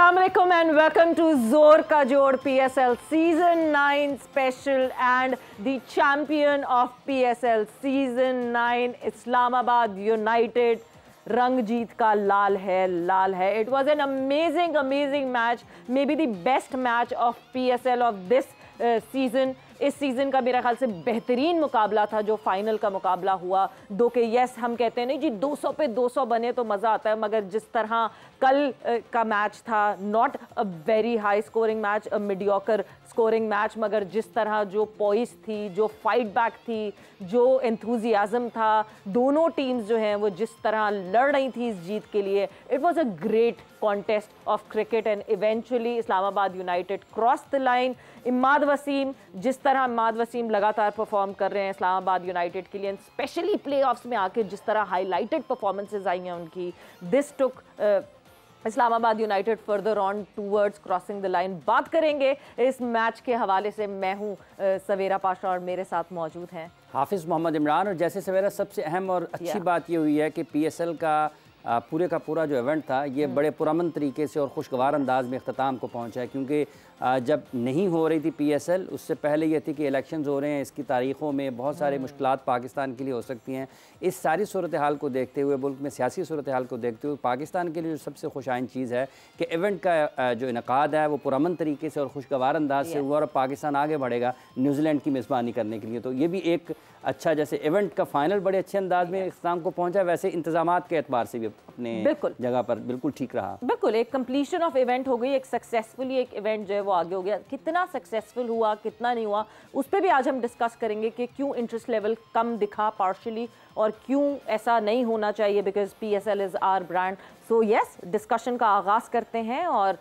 अस्सलाम वालेकुम and welcome to Zor Ka Jod PSL Season 9 special and the champion of PSL Season 9 Islamabad United रंग जीत का लाल है. It was an amazing match, maybe the best match of PSL of this season. इस season का मेरा ख्याल से बेहतरीन मुकाबला था जो फाइनल का मुकाबला हुआ. दो के यस हम कहते हैं नहीं जी 200 पे 200 बने तो मज़ा आता है, मगर जिस तरह कल का मैच था, not a very high scoring match, a mediocre scoring match, मगर जिस तरह जो पॉइस थी, जो फाइट बैक थी, जो एंथुजियाज़म था, दोनों टीम्स जो हैं वो जिस तरह लड़ रही थी इस जीत के लिए, it was a great contest of cricket and eventually Islamabad United cross the line. Imad Wasim, जिस तरह इमाद वसीम लगातार परफॉर्म कर रहे हैं इस्लामाबाद यूनाइटेड के लिए, एंड स्पेशली प्लेऑफ्स में आके जिस तरह हाईलाइटेड परफॉर्मेंसेज आई हैं उनकी, this took Islamabad United further on towards crossing the line. बात करेंगे इस मैच के हवाले से. मैं हूँ सवेरा पाशा और मेरे साथ मौजूद हैं हाफिज़ मोहम्मद इमरान. और जैसे सवेरा, सबसे अहम और अच्छी बात ये हुई है कि PSL का पूरे का पूरा जो इवेंट था ये बड़े पुरअमन तरीके से और खुशगवार अंदाज में अख्ताम को पहुंचा है, क्योंकि जब नहीं हो रही थी PSL, उससे पहले ये थी कि इलेक्शंस हो रहे हैं, इसकी तारीख़ों में बहुत सारे मुश्किलात पाकिस्तान के लिए हो सकती हैं. इस सारी सूरत हाल को देखते हुए, मुल्क में सियासी सूरत हाल को देखते हुए, पाकिस्तान के लिए जो सबसे खुशाइन चीज़ है कि इवेंट का जो इनकाद है वो पुरअमन तरीके से और खुशगवार अंदाज से हुआ और पाकिस्तान आगे बढ़ेगा न्यूजीलैंड की मेज़बानी करने के लिए. तो ये भी एक अच्छा, जैसे इवेंट का फाइनल बड़े अच्छे अंदाज में इख्तिताम को पहुंचा, वैसे इंतजामात के एतबार से भी अपने जगह पर बिल्कुल ठीक रहा. बिल्कुल एक कंप्लीशन ऑफ इवेंट हो गई, एक सक्सेसफुली एक इवेंट जो है वो आगे हो गया. कितना सक्सेसफुल हुआ, कितना नहीं हुआ, उस पर भी आज हम डिस्कस करेंगे कि क्यों इंटरेस्ट लेवल कम दिखा पार्शली और क्यों ऐसा नहीं होना चाहिए, because PSL is our brand. So yes, discussion का आगाज़ करते हैं और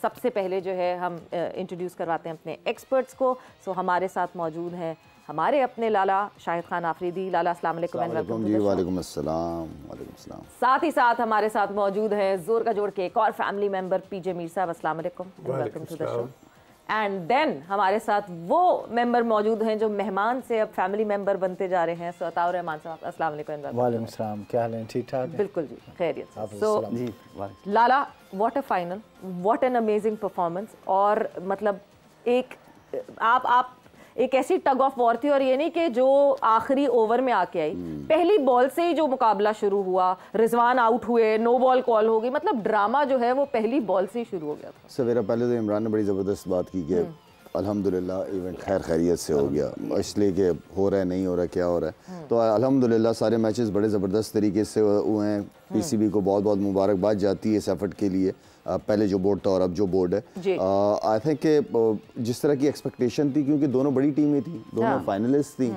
सबसे पहले जो है हम इंट्रोड्यूस करवाते हैं अपने एक्सपर्ट्स को. सो हमारे साथ मौजूद हैं हमारे अपने लाला शाहिद खान आफरीदी. लाला अस्सलाम वालेकुम. वालेकुम अस्सलाम. वालेकुम अस्सलाम. साथ ही साथ हमारे साथ मौजूद हैं जोर का जोड़ के एक और फैमिली मेंबर PJ मीर साहब. अस्सलाम वालेकुम, welcome to the show. And then हमारे साथ वो मेंबर मौजूद हैं जो मेहमान से अब फैमिली मेंबर बनते जा रहे हैं. सो अताउर रहमान साहब, अस्सलाम वालेकुम. वालेकुम अस्सलाम. क्या हाल है? ठीक ठाक? बिल्कुल जी, खैरियत. So Lala, what a final, what an amazing performance. और मतलब एक आप एक ऐसी टग ऑफ वॉर थी, और ये नहीं कि जो आखिरी ओवर में आके आई, पहली बॉल से ही जो मुकाबला शुरू हुआ, रिजवान आउट हुए, नो बॉल कॉल हो गई, मतलब ड्रामा जो है वो पहली बॉल से ही शुरू हो गया था. सवेरा, पहले तो इमरान ने बड़ी ज़बरदस्त बात की कि अल्हम्दुलिल्लाह इवेंट खैरियत से हो गया, इसलिए कि हो रहा है नहीं हो रहा क्या हो रहा है. तो अल्हम्दुलिल्लाह सारे मैचेस बड़े ज़बरदस्त तरीके से हुए हैं. PCB को बहुत बहुत मुबारकबाद जाती है इस एफर्ट के लिए, पहले जो बोर्ड था और अब जो बोर्ड है. आई थिंक कि जिस तरह की एक्सपेक्टेशन थी, क्योंकि दोनों बड़ी टीमें थी, दोनों फाइनलिस्ट थी,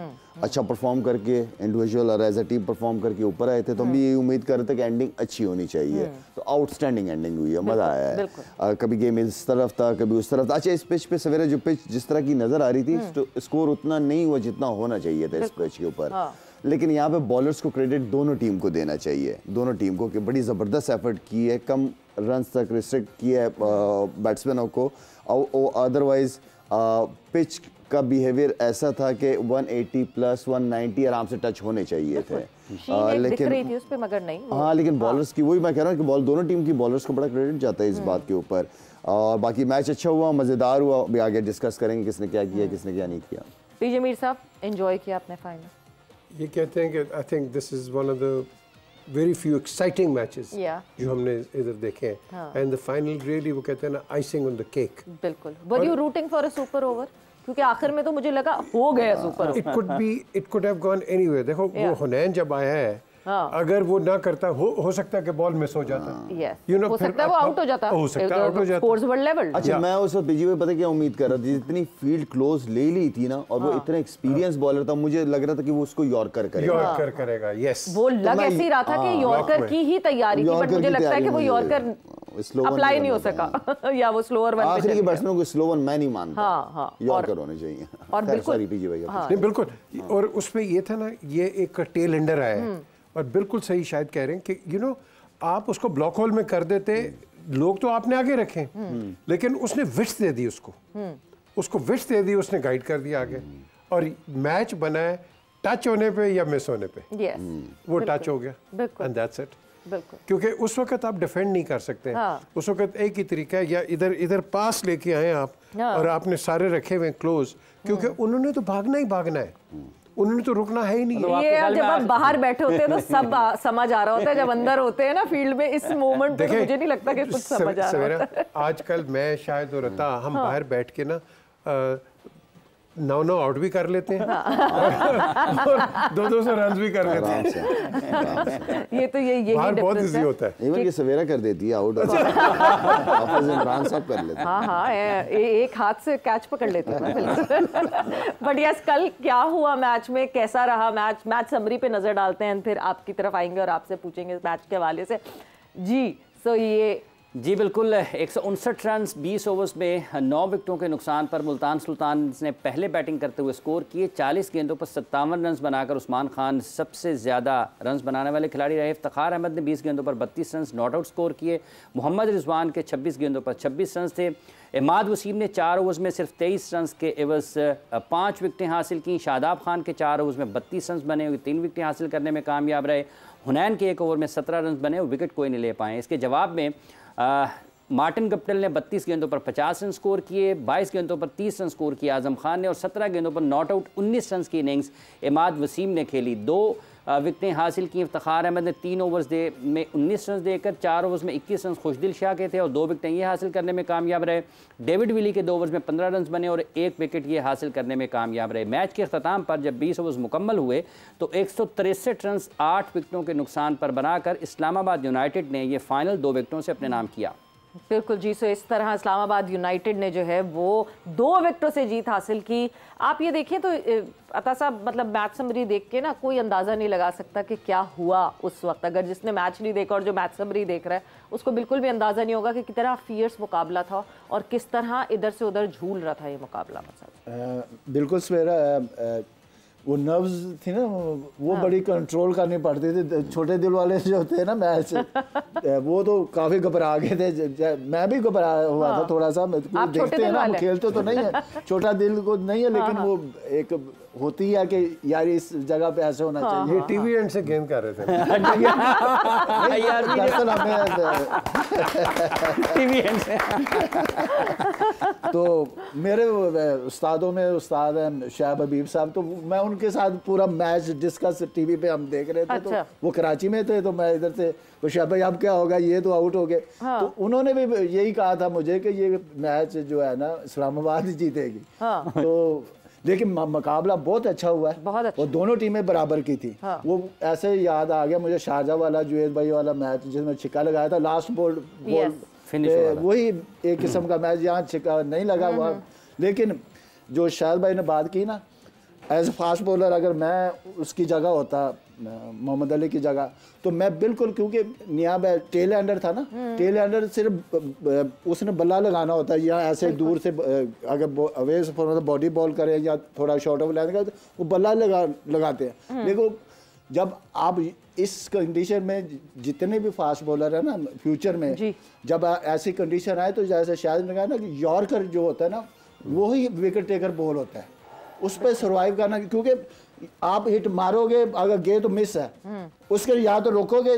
अच्छा परफॉर्म करके इंडिविजुअल और एज अ टीम परफॉर्म करके ऊपर आए थे. तो हम भी यही उम्मीद कर रहे थे कि एंडिंग अच्छी होनी चाहिए. तो आउटस्टैंडिंग एंडिंग हुई है, मज़ा आया है. कभी गेम इस तरफ था, कभी उस तरफ था. अच्छा, इस पिच पे सवेरे जो पिच जिस तरह की नज़र आ रही थी, स्कोर उतना नहीं हुआ जितना होना चाहिए था इस पिच के ऊपर. लेकिन यहाँ पे बॉलर्स को क्रेडिट दोनों टीम को देना चाहिए, दोनों टीम को, कि बड़ी ज़बरदस्त एफर्ट की है, कम रन्स तक रिस्ट्रिक्ट किया है बैट्समैनों को. अदरवाइज पिच का बिहेवियर ऐसा था कि 180 प्लस 190 आराम से टच होने चाहिए थे. लेकिन उस पे मगर नहीं. हाँ, लेकिन बॉलर्स की, वही मैं कह रहा हूँ कि दोनों टीम की बॉलर्स को बड़ा क्रेडिट जाता है इस बात के ऊपर. और बाकी मैच अच्छा हुआ, मज़ेदार हुआ. अभी आगे डिस्कस करेंगे किसने क्या किया, किसने क्या नहीं किया. PJ मीर साहब, एंजॉय किया आपने फाइनल? ये कहते हैं कि I think this is one of the very few exciting matches जो हमने इधर देखे हैं. एंड द फाइनल रियली, वो कहते हैं ना, आइसिंग ऑन द केक. बिल्कुल. Were you rooting for a super over? क्योंकि आखिर में तो मुझे लगा हो गया super over. It could have gone anywhere. देखो वो हुनैन जब आया है, अगर वो ना करता, हो सकता है कि बॉल मिस हो जाता. यू नो, हो सकता है वो आउट हो जाता. हो सकता है आउट हो जाता. Scores world level. अच्छा, मैं उस वक्त PG में पता क्या उम्मीद कर रहा था, जितनी फील्ड क्लोज ले ली थी ना, और वो इतना एक्सपीरियंस बॉलर था, मुझे लग रहा था कि वो उसको यॉर्कर करेगा. यस, वो लग ऐसे ही रहा था कि यॉर्कर की ही तैयारी थी, बट मुझे लगता है कि वो यॉर्कर अप्लाई नहीं हो सका या वो स्लोअर वन. आखिरी के बैट्समैन को स्लो वन मैं नहीं मानता. यॉर्कर होने चाहिए. और बिल्कुल PG भाई, नहीं बिल्कुल. और उसमें ये था ना, ये एक टेल एंडर आया, और बिल्कुल सही शायद कह रहे हैं कि यू नो, आप उसको ब्लॉक होल में कर देते, लोग तो आपने आगे रखे, लेकिन उसने विड्थ दे दी, उसको विड्थ दे दी, उसने गाइड कर दिया आगे, और मैच बना है टच होने पे या मिस होने पे. yes, वो टच हो गया, एंड दैट्स इट. बिल्कुल। क्योंकि उस वक्त आप डिफेंड नहीं कर सकते। उस वक्त एक ही तरीका है, या इधर इधर पास लेके आए आप और आपने सारे रखे हुए क्लोज, क्योंकि उन्होंने तो भागना ही भागना है, उन्होंने तो रुकना है ही नहीं। ये जब आप बाहर बैठे होते हैं तो सब समझ आ रहा होता है, जब अंदर होते हैं ना फील्ड में इस मोमेंट पे मुझे नहीं लगता कि कुछ समझ आ रहा होता है। आजकल मैं शायद और रता हम बाहर बैठ के ना 9 आउट भी कर लेते हैं और 200 रन भी कर लेते हैं। ये तो यही बहुत इजी होता है। इवन कि सवेरा कर देती है आउट, हाफिज इमरान साहब कर लेते हैं। हाँ एक हाथ से कैच पकड़ लेते हैं ना, बिल्कुल। बट यस, कल क्या हुआ मैच में, कैसा रहा मैच समरी पे नजर डालते हैं, फिर आपकी तरफ आएंगे और आपसे पूछेंगे मैच के हवाले से जी। सो ये जी बिल्कुल, 159 रन 20 ओवर्स में 9 विकेटों के नुकसान पर मुल्तान सुल्तान ने पहले बैटिंग करते हुए स्कोर किए। 40 गेंदों पर 57 रन बनाकर उस्मान खान सबसे ज़्यादा रन बनाने वाले खिलाड़ी रहे। इफ्तिखार अहमद ने 20 गेंदों पर 32 रन नॉट आउट स्कोर किए। मोहम्मद रिजवान के 26 गेंदों पर 26 रन थे। इमाद वसीम ने 4 ओवर्स में सिर्फ 23 रन के एवज 5 विकेटें हासिल की। शादाब खान के 4 ओवर्स में 32 रन बने हुए 3 विकेटें हासिल करने में कामयाब रहे। हुनैन के 1 ओवर में 17 रन बने और विकेट कोई नहीं ले पाए। इसके जवाब में मार्टिन गप्टिल ने 32 गेंदों पर 50 रन स्कोर किए, 22 गेंदों पर 30 रन स्कोर किया आजम खान ने, और 17 गेंदों पर नॉट आउट 19 रन की इनिंग्स इमाद वसीम ने खेली। 2 विकेटें हासिल की। इफ्तिखार अहमद ने 3 ओवर्स में 19 रन देकर 4 ओवर्स में 21 रन खुशदिल शाह के थे और 2 विकेटें ये हासिल करने में कामयाब रहे। डेविड विली के 2 ओवर्स में 15 रन बने और 1 विकेट ये हासिल करने में कामयाब रहे। मैच के अख्ताम पर जब 20 ओवर्स मुकम्मल हुए तो 163 रन 8 विकेटों के नुकसान पर बनाकर इस्लामाबाद यूनाइटेड ने ये फाइनल 2 विकेटों से अपने नाम किया। बिल्कुल जी। सो इस तरह इस्लामाबाद यूनाइटेड ने जो है वो 2 विकेटों से जीत हासिल की। आप ये देखिए तो अता साहब, मतलब मैच समरी देख के ना कोई अंदाज़ा नहीं लगा सकता कि क्या हुआ उस वक्त। अगर जिसने मैच नहीं देखा और जो मैच समरी देख रहा है उसको बिल्कुल भी अंदाज़ा नहीं होगा कि कितना फियर्स मुकाबला था और किस तरह इधर से उधर झूल रहा था ये मुकाबला। बिल्कुल सवेरा, वो नर्व्स थी ना, वो बड़ी कंट्रोल करनी पड़ती थी। छोटे दिल वाले जो थे ना मैच, वो तो काफ़ी घबरा गए थे। मैं भी घबरा हुआ था थोड़ा सा। देखते हैं ना, हम खेलते तो नहीं है, छोटा दिल को नहीं है, लेकिन वो एक होती है कि यार इस जगह पे ऐसे होना चाहिए। ये टीवी एंड से गेम कर रहे थे यार, दरअसल हमें टीवी एंड से तो मेरे उस्तादों में उस्ताद हैं शाहब हबीब साहब, तो मैं उनके साथ पूरा मैच डिस्कस टीवी पे हम देख रहे थे। तो वो कराची में थे, तो मैं इधर से तो शाहब भाई अब क्या होगा, ये तो आउट हो गए। तो उन्होंने भी यही कहा था मुझे कि ये मैच जो है ना इस्लामाबाद ही जीतेगी। तो लेकिन मुकाबला बहुत अच्छा हुआ है, बहुत अच्छा। और दोनों टीमें बराबर की थी। वो ऐसे याद आ गया मुझे शारजा वाला जुएद भाई वाला मैच जिसमें छिक्का लगाया था लास्ट बॉल वही एक किस्म का मैच, यहाँ छिक्का नहीं लगा हुआ। लेकिन जो शाहिद भाई ने बात की ना, एज ए फास्ट बॉलर अगर मैं उसकी जगह होता, मोहम्मद अली की जगह, तो मैं बिल्कुल, क्योंकि नियाब टेल एंडर था ना, टेल एंडर सिर्फ उसने बल्ला लगाना होता है, या ऐसे दूर से अगर अवे से बॉडी बॉल करें या थोड़ा शॉर्ट ऑफ लाइन का, तो वो बल्ला लगाते हैं। देखो जब आप इस कंडीशन में जितने भी फास्ट बॉलर है ना फ्यूचर में, जब ऐसी कंडीशन आए तो जैसे शायद ने कहा ना कि यॉर्कर जो होता है ना वो ही विकेट टेकर बॉल होता है, उस पर सर्वाइव करना। क्योंकि आप हिट मारोगे अगर गए तो मिस है, उसके या तो रोकोगे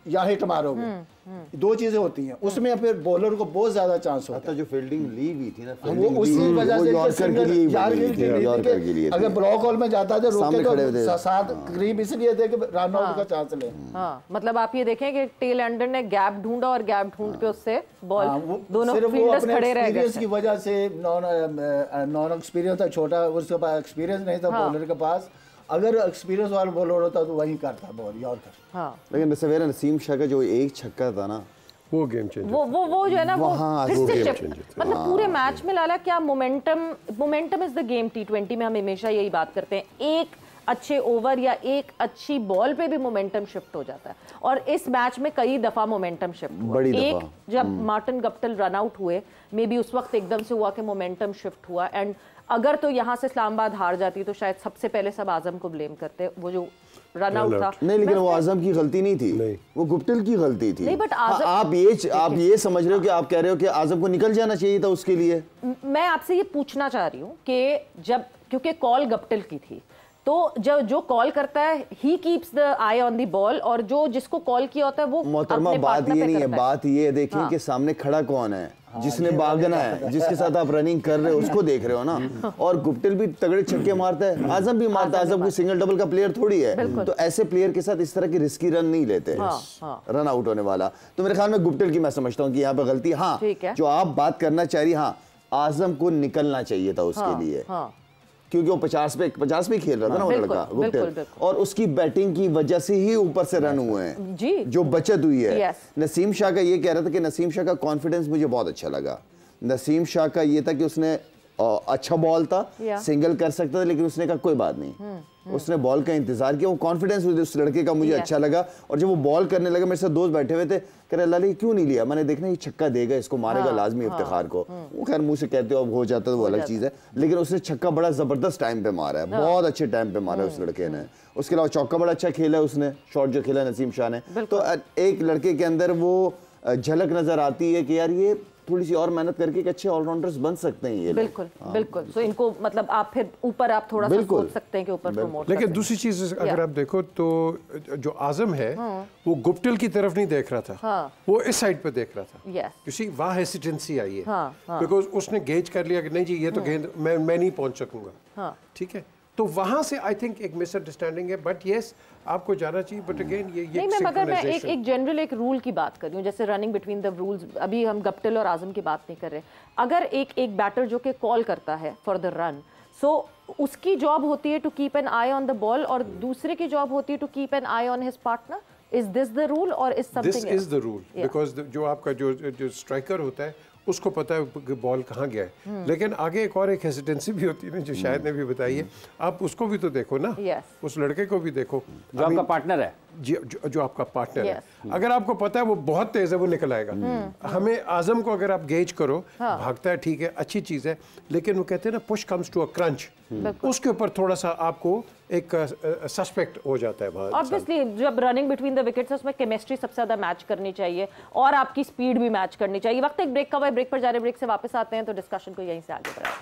या हिट मारोगे, दो चीजें होती हैं उसमें। फिर बॉलर को बहुत ज्यादा चांस होता है। जो फील्डिंग ली हुई थी ना, वो उसी वजह से अगर ब्लॉक हॉल में जाता था रोके तो 7 करीब इसलिए थे कि रन आउट का चांस ले। मतलब आप ये देखें कि टेल एंडर ने गैप ढूंढा और गैप ढूंढ के उससे बॉल दोनों फील्डर्स खड़े रह गए की वजह से। नॉन एक्सपीरियंस था, छोटा, उसके पास एक्सपीरियंस नहीं था बॉलर के पास। अगर एक्सपीरियंस वाला बॉलर होता तो वही करता बॉल यॉर्कर। लेकिन सवेरा नसीम शाह का जो एक छक्का था ना, वो गेम चेंजर, वो जो है ना, वो मतलब पूरे मैच में लाला क्या momentum is the game. T20 में हम हमेशा यही बात करते हैं, एक अच्छे ओवर या एक अच्छी बॉल पे भी मोमेंटम शिफ्ट हो जाता है, और इस मैच में कई दफा मोमेंटम शिफ्ट हुआ। एक जब मार्टिन गप्टिल रन आउट हुए, मे बी उस वक्त एकदम से हुआ कि मोमेंटम शिफ्ट हुआ। एंड अगर तो यहाँ से इस्लामाबाद हार जाती तो शायद सबसे पहले सब आजम को ब्लेम करते, वो जो रन आउट था। नहीं, लेकिन वो आजम की गलती नहीं थी, वो गुप्टिल की गलती थी। नहीं, बट आप ये समझ रहे हो कि आप कह रहे हो कि आजम को निकल जाना चाहिए था उसके लिए। मैं आपसे ये पूछना चाह रही हूँ कि जब, क्योंकि कॉल गप्टिल की थी, तो जो कॉल करता है he keeps the I on the ball, और जो जिसको कॉल किया होता है वो मोहतरमा बात ये नहीं है, बात ये देखें कि सामने खड़ा कौन है, जिसने भागना है, जिसके साथ आप रनिंग कर रहे हो उसको देख रहे हो ना। और गुप्टिल भी तगड़े छक्के मारता है, आजम भी मारता है, आजम कोई सिंगल डबल का प्लेयर थोड़ी है, तो ऐसे प्लेयर के साथ इस तरह की रिस्की रन नहीं लेते, रन आउट होने वाला। तो मेरे ख्याल में गुप्टिल की मैं समझता हूँ कि यहाँ पे गलती, हाँ जो आप बात करना चाह रही, हाँ आजम को निकलना चाहिए था उसके लिए, क्योंकि वो 50 पे खेल रहा था ना वो लड़का गुप्टिल, और उसकी बैटिंग की वजह से ही ऊपर से रन हुए हैं जी, जो बचत हुई है। नसीम शाह का ये कह रहा था कि नसीम शाह का कॉन्फिडेंस मुझे बहुत अच्छा लगा। नसीम शाह का ये था कि उसने अच्छा बॉल था, सिंगल कर सकता था, लेकिन उसने कहा कोई बात नहीं, उसने बॉल का इंतजार किया। वो कॉन्फिडेंस उस लड़के का मुझे अच्छा लगा। और जब वो बॉल करने लगा, मेरे साथ दोस्त बैठे हुए थे, कह रहे अल्लाह क्यों नहीं लिया, मैंने देखना ये छक्का देगा, इसको मारेगा लाजमी इफ्तिखार को। वो खैर मुंह से कहते हो, अब हो जाता है तो वो अलग चीज है, लेकिन उसने छक्का बड़ा जबरदस्त टाइम पे मारा है, बहुत अच्छे टाइम पे मारा है उस लड़के ने। उसके अलावा चौका बड़ा अच्छा खेला है उसने, शॉट जो खेला नसीम शाह ने। तो एक लड़के के अंदर वो झलक नजर आती है कि यार ये थोड़ी सी और मेहनत करके एक अच्छे ऑलराउंडर्स बन सकते हैं ये। बिल्कुल बिल्कुल। सो इनको मतलब आप फिर ऊपर आप थोड़ा सा सोच सकते हैं कि ऊपर प्रमोट। लेकिन दूसरी चीज अगर आप देखो तो जो आजम है वो गुप्टिल की तरफ नहीं देख रहा था, वो इस साइड पे देख रहा था। किसी वहाँ हेसिटेंसी आई है, बिकॉज उसने गेज कर लिया कि नहीं जी ये तो गेंद मैं नहीं पहुंच सकूंगा, ठीक है। तो वहां से आई थिंक एक मिसअंडरस्टैंडिंग है, बट यस आपको जाना चाहिए, बट अगेन ये नहीं, मैं मगर मैं एक जनरल एक रूल की बात कर रही हूँ, जैसे रनिंग बिटवीन द रूल्स। अभी हम गुप्टिल और आजम की बात नहीं कर रहे। अगर एक बैटर जो कि कॉल करता है फॉर द रन, सो उसकी जॉब होती है to keep an eye on the ball, और दूसरे की जॉब होती है to keep an eye on his partner. Is this the rule और is something? This is the rule, because जो आपका जो स्ट्राइकर होता है उसको पता है कि बॉल कहाँ गया है, लेकिन आगे एक हेसिटेंसी भी होती है जो शायद ने भी बताई है। आप उसको भी तो देखो ना, उस लड़के को भी देखो जो आपका पार्टनर है, जो आपका पार्टनर है। अगर आपको पता है वो बहुत तेज है, वो निकल आएगा। हमें आजम को अगर आप गेज करो, भागता है ठीक है, अच्छी चीज है, लेकिन वो कहते हैं ना push comes to a crunch, उसके ऊपर थोड़ा सा आपको एक सस्पेक्ट हो जाता है। ऑब्वियसली जब रनिंग बिटवीन द विकेट्स है उसमें केमिस्ट्री सबसे ज्यादा मैच करनी चाहिए और आपकी स्पीड भी मैच करनी चाहिए। वक्त एक ब्रेक का हुआ, ब्रेक पर जा रहे, ब्रेक से वापस आते हैं तो डिस्कशन को यहीं से आगे बढ़ाएं।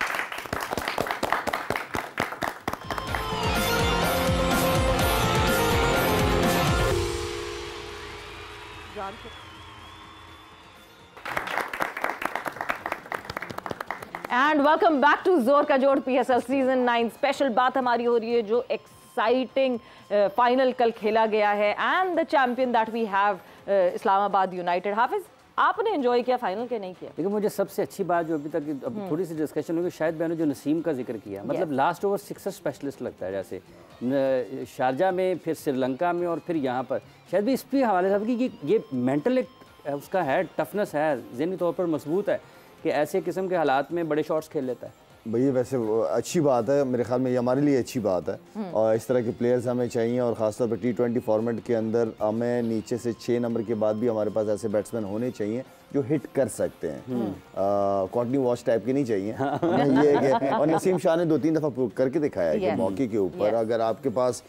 एंड वेलकम बैक टू जोर का जोड़ PSL सीजन 9 स्पेशल। बात हमारी हो रही है जो एक्साइटिंग फाइनल कल खेला गया है and the champion that we have Islamabad United. Hafiz, आपने एंजॉय किया फाइनल के नहीं किया? लेकिन मुझे सबसे अच्छी बात जो अभी तक अब थोड़ी सी डिस्कशन हुई, शायद मैंने जो नसीम का जिक्र किया, मतलब लास्ट ओवर सिक्सर स्पेशलिस्ट लगता है, जैसे शारजा में, फिर श्रीलंका में और फिर यहाँ पर शायद भी इस हवाले से कि ये मेंटल एक उसका है, टफनेस है, ज़हनी तौर पर मजबूत है कि ऐसे किस्म के हालात में बड़े शॉट्स खेल लेता है। भैया वैसे अच्छी बात है, मेरे ख्याल में ये हमारे लिए अच्छी बात है और इस तरह के प्लेयर्स हमें चाहिए। और ख़ासतौर पर T20 फॉर्मेट के अंदर हमें नीचे से 6 नंबर के बाद भी हमारे पास ऐसे बैट्समैन होने चाहिए जो हिट कर सकते हैं, कॉटनी वॉश टाइप के नहीं चाहिए। ये है और नसीम शाह ने 2-3 दफ़ा प्रूव करके दिखाया है कि मौके के ऊपर अगर आपके पास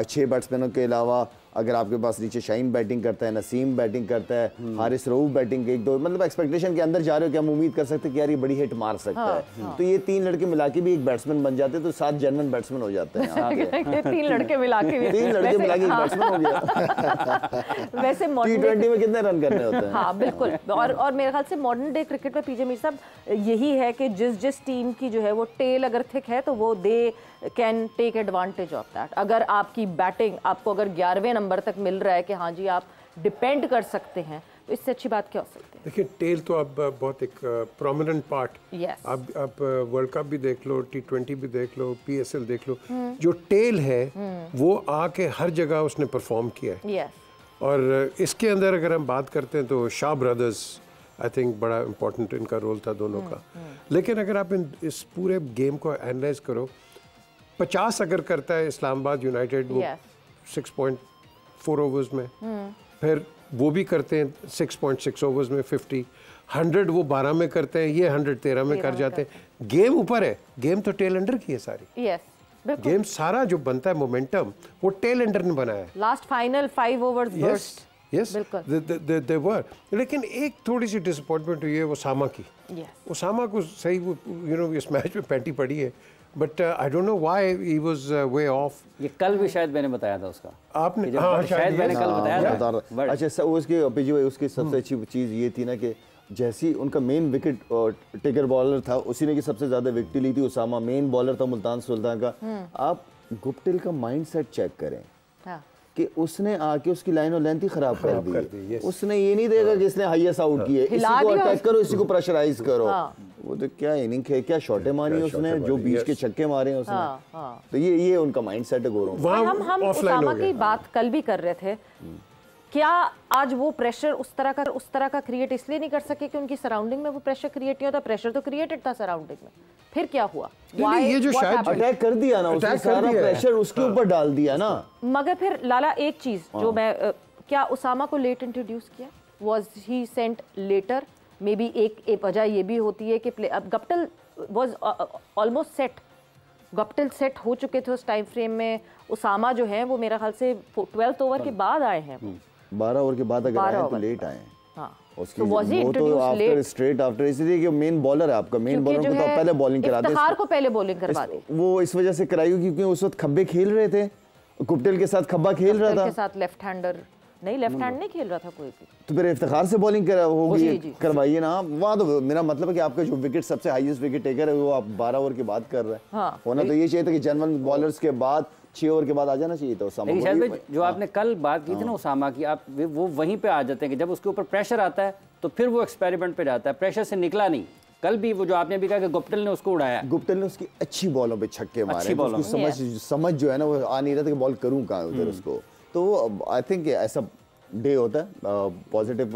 6 बैट्समैनों के अलावा अगर आपके पास नीचे शाहीन बैटिंग करता है, नसीम बैटिंग करता है, हारिस रऊफ बैटिंग, 1-2 मतलब एक्सपेक्टेशन के अंदर जा रहे हो कि हम उम्मीद कर सकते हैं कि यार ये बड़ी हिट मार सकता है। तो ये 3 लड़के मिला के भी एक बैट्समैन बन जाते हैं, तो 7 जेन्युइन बैट्समैन हो जाते हैं। 3 लड़के मिला के 3 लड़के मिला के एक बैट्समैन हो गया। वैसे T20 में कितने रन करने होते हैं? हाँ बिल्कुल। और मेरे ख्याल से मॉडर्न डे क्रिकेट में पीजे मीर साहब यही है कि जिस टीम की जो है वो टेल अगर थिक है तो वो they can take advantage of that. अगर आपकी बैटिंग आपको अगर 11वें नंबर तक मिल रहा है कि हाँ जी आप डिपेंड कर सकते हैं, तो इससे अच्छी बात क्या हो सकती है? देखिए टेल तो अब बहुत एक प्रोमिनेंट पार्ट, आप वर्ल्ड कप भी देख लो, T20 भी देख लो, PSL देख लो, जो टेल है वो आके हर जगह उसने परफॉर्म किया है। और इसके अंदर अगर हम बात करते हैं तो शाह ब्रदर्स आई थिंक बड़ा इम्पोर्टेंट इनका रोल था दोनों का। लेकिन अगर आप इस पूरे गेम को एनालाइज करो, 50 अगर करता है इस्लामाबाद यूनाइटेड वो 6.4 ओवर्स में, फिर वो भी करते हैं 6.6 ओवर्स में 50, 100 वो 12 में करते हैं, ये 100 13 में कर जाते हैं। गेम ऊपर है, गेम तो टेल एंडर की है सारी। गेम सारा जो बनता है मोमेंटम वो टेल एंडर ने बनाया है। Last final 5 overs burst yes they were. लेकिन एक थोड़ी सी डिसअपॉइंटमेंट हुई है ओसामा की। ओसामा को सही यू नो इस मैच में पैंटी पड़ी है, but I don't know why he was way of. ये कल भी शायद मैंने बताया था उसका, आपने शायद मैंने कल बताया था। अच्छा उसकी पीजी भाई उसकी सबसे अच्छी चीज़ ये थी ना कि जैसी उनका मेन विकेट टेकर बॉलर था, उसी ने की सबसे ज़्यादा विकेट ली थी ओसामा, मेन बॉलर था मुल्तान सुल्तान का। आप गुप्टिल का माइंडसेट चेक करें कि उसने आके उसकी लाइन और लेंथ ही खराब कर दी। उसने ये नहीं देखा कि इसने हाईएस्ट आउट किए, इसी को अटैक करो, इसी को प्रेशराइज करो। वो तो क्या इनिंग है, क्या शॉटें मारी उसने, जो बीच के छक्के मारे उसने। तो ये उनका माइंडसेट है गोरों। हम ओसामा की बात कल भी कर रहे थे, क्या आज वो प्रेशर उस तरह का क्रिएट इसलिए नहीं कर सके कि उनकी सराउंडिंग में वो प्रेशर क्रिएट नहीं होता? प्रेशर तो क्रिएटेड था सराउंडिंग में, फिर क्या हुआ? ये जो शायद अटैक कर दिया ना, उसने सारा प्रेशर उसके ऊपर डाल दिया ना। मगर फिर लाला एक चीज जो मैं क्या ओसामा को लेट इंट्रोड्यूस किया? Was he sent later? Maybe बी एक वजह ये भी होती है कि अब Guptill was almost set, Guptill set हो चुके थे उस टाइम फ्रेम में। ओसामा जो है वो मेरा ख्याल से 12th ओवर के बाद आए हैं, 12 ओवर के बाद अगर आए तो लेट आए। उसकी वो तो आफ्टर स्ट्रेट आफ्टर, इसलिए कि मेन बॉलर है आपका, मेन बॉलर को तो पहले बॉलिंग कराते हैं, इफ्तिखार को पहले बॉलिंग करवा दी। वो इस वजह से कराई क्योंकि उस वक्त खब्बे खेल रहे थे, गुप्टिल के साथ खब्बा खेल रहा था, के साथ लेफ्ट हैंडर नहीं, लेफ्ट हैंड नहीं खेल रहा था कोई भी, तो फिर इफ्तिखार से बॉलिंग होगी, करवाइए ना। वहाँ तो मेरा मतलब है कि आपका जो विकेट सबसे हाईएस्ट विकेट टेकर है वो आप 12 ओवर के बाद कर रहे हैं। होना तो ये चाहिए था कि जनरल बॉलर्स के बाद 6 ओवर के बाद आ जाना चाहिए था ओसामा। जो आपने कल बात की थी ना ओसामा की, आप वो वहीं पे आ जाते हैं कि जब उसके ऊपर प्रेशर आता है तो फिर वो एक्सपेरिमेंट पे जाता है, प्रेशर से निकला नहीं। कल भी वो जो आपने भी कहा कि गुप्टिल ने उसको उड़ाया, गुप्टिल ने उसकी अच्छी बॉलों पे छक्के मारे, उसकी समझ जो है ना वो आ नहीं रहा था कि बॉल करूं कहाँ उधर उसको। तो आई थिंक ऐसा डे होता है, पॉजिटिव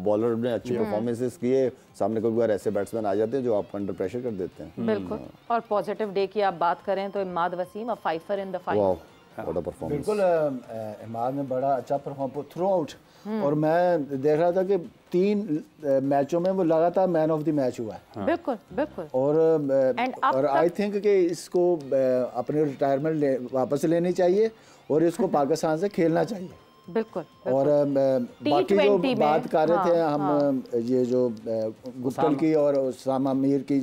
बॉलर ने अच्छी परफॉर्मेंसेस किए, सामने कोई बार ऐसे बैट्समैन आ जाते हैं जो आप अंडर प्रेशर कर देते हैं। बिल्कुल। और पॉजिटिव डे की आप बात करें तो इमाद वसीम, अ फाइफर इन द फाइनल। बिल्कुल इमाद ने बड़ा अच्छा परफॉर्म थ्रू आउट, और मैं देख रहा था कि 3 मैचों में वो लगातार मैन ऑफ द मैच हुआ है। बिल्कुल बिल्कुल। और आई थिंक कि इसको अपने रिटायरमेंट वापस लेनी चाहिए और इसको पाकिस्तान से खेलना चाहिए। बिल्कुल। और बाकी जो बात कर रहे थे हम, ये जो गुप्टिल की और ओसामा मीर की,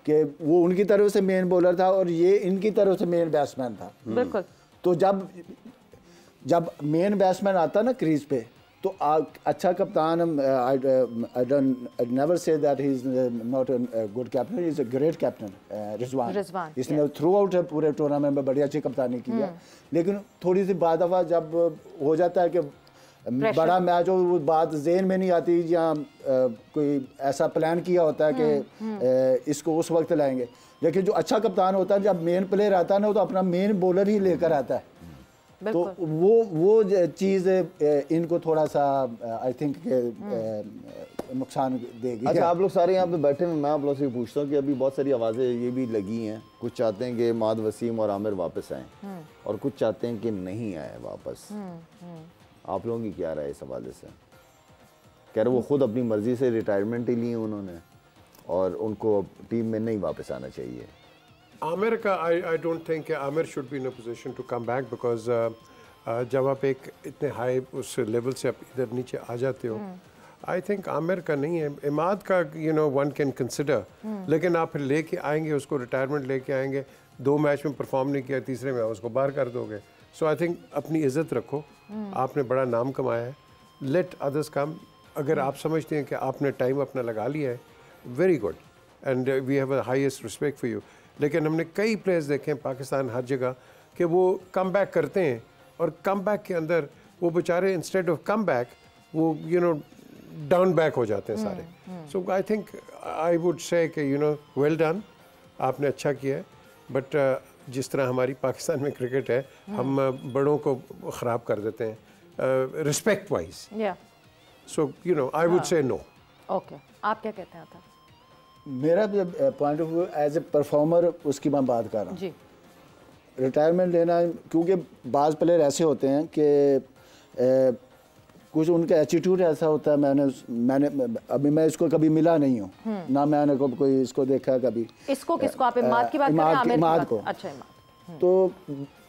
कि वो उनकी तरफ से मेन बॉलर था और ये इनकी तरफ से मेन बैट्समैन था। बिल्कुल। तो जब मेन बैट्समैन आता ना क्रीज पे, तो अच्छा कप्तान, I never say that he is not a good captain, he is a great captain Rizwan. इसने थ्रू आउट पूरे टूर्नामेंट में बड़ी अच्छी कप्तानी की है। लेकिन थोड़ी सी बाद दफा जब हो जाता है कि बड़ा मैच हो, वो बात ज़हन में नहीं आती, या कोई ऐसा प्लान किया होता है कि इसको उस वक्त लाएंगे। लेकिन जो अच्छा कप्तान होता है, जब मेन प्लेयर आता है ना, तो अपना मेन बॉलर ही लेकर आता है। तो वो चीज़ इनको थोड़ा सा आई थिंक नुकसान देगी। अच्छा, आप लोग सारे यहाँ पे बैठे हैं, मैं आप लोग से पूछता हूँ कि अभी बहुत सारी आवाज़ें ये भी लगी हैं, कुछ चाहते हैं कि इमाद वसीम और आमिर वापस आएँ और कुछ चाहते हैं कि नहीं आए वापस। आप लोगों की क्या राय इस हवाले से? कह रहे वो खुद अपनी मर्जी से रिटायरमेंट ही ली है उन्होंने और उनको टीम में नहीं वापस आना चाहिए। आमिर का I don't think Amir should be in a position to come back, because जब आप एक इतने हाई उस लेवल से आप इधर नीचे आ जाते हो, आई थिंक आमिर का नहीं है। इमाद का you know one can consider, लेकिन आप फिर लेके आएंगे उसको, रिटायरमेंट लेके आएंगे, 2 मैच में परफॉर्म नहीं किया, तीसरे में उसको बाहर कर दोगे। सो आई थिंक अपनी इज्जत रखो, आपने बड़ा नाम कमाया है, लेट अदर्स कम। अगर आप समझते हैं कि आपने टाइम अपना लगा लिया है, very good, and we have the highest respect for you. लेकिन हमने कई प्लेयर्स देखे हैं पाकिस्तान हर जगह कि वो कम बैक करते हैं, और कम बैक के अंदर वो बेचारे इंस्टेड ऑफ कम बैक वो यू नो डाउन बैक हो जाते हैं सारे। सो आई थिंक आई वुड से कि यू नो वेल डन, आपने अच्छा किया है, बट जिस तरह हमारी पाकिस्तान में क्रिकेट है, हम बड़ों को ख़राब कर देते हैं respect wise. So you know I would say no. Okay, आप क्या कहते हैं? मेरा point of view as a performer उसकी मैं बात कर रहा हूँ जी। रिटायरमेंट लेना, क्योंकि बाज़ प्लेयर ऐसे होते हैं कि कुछ उनका एटीट्यूड ऐसा होता है। मैंने अभी मैं इसको कभी मिला नहीं हूँ ना, मैंने कोई इसको देखा कभी। इसको किसको आप इमाद की बात कर रहे हैं? इमाद को। अच्छा, तो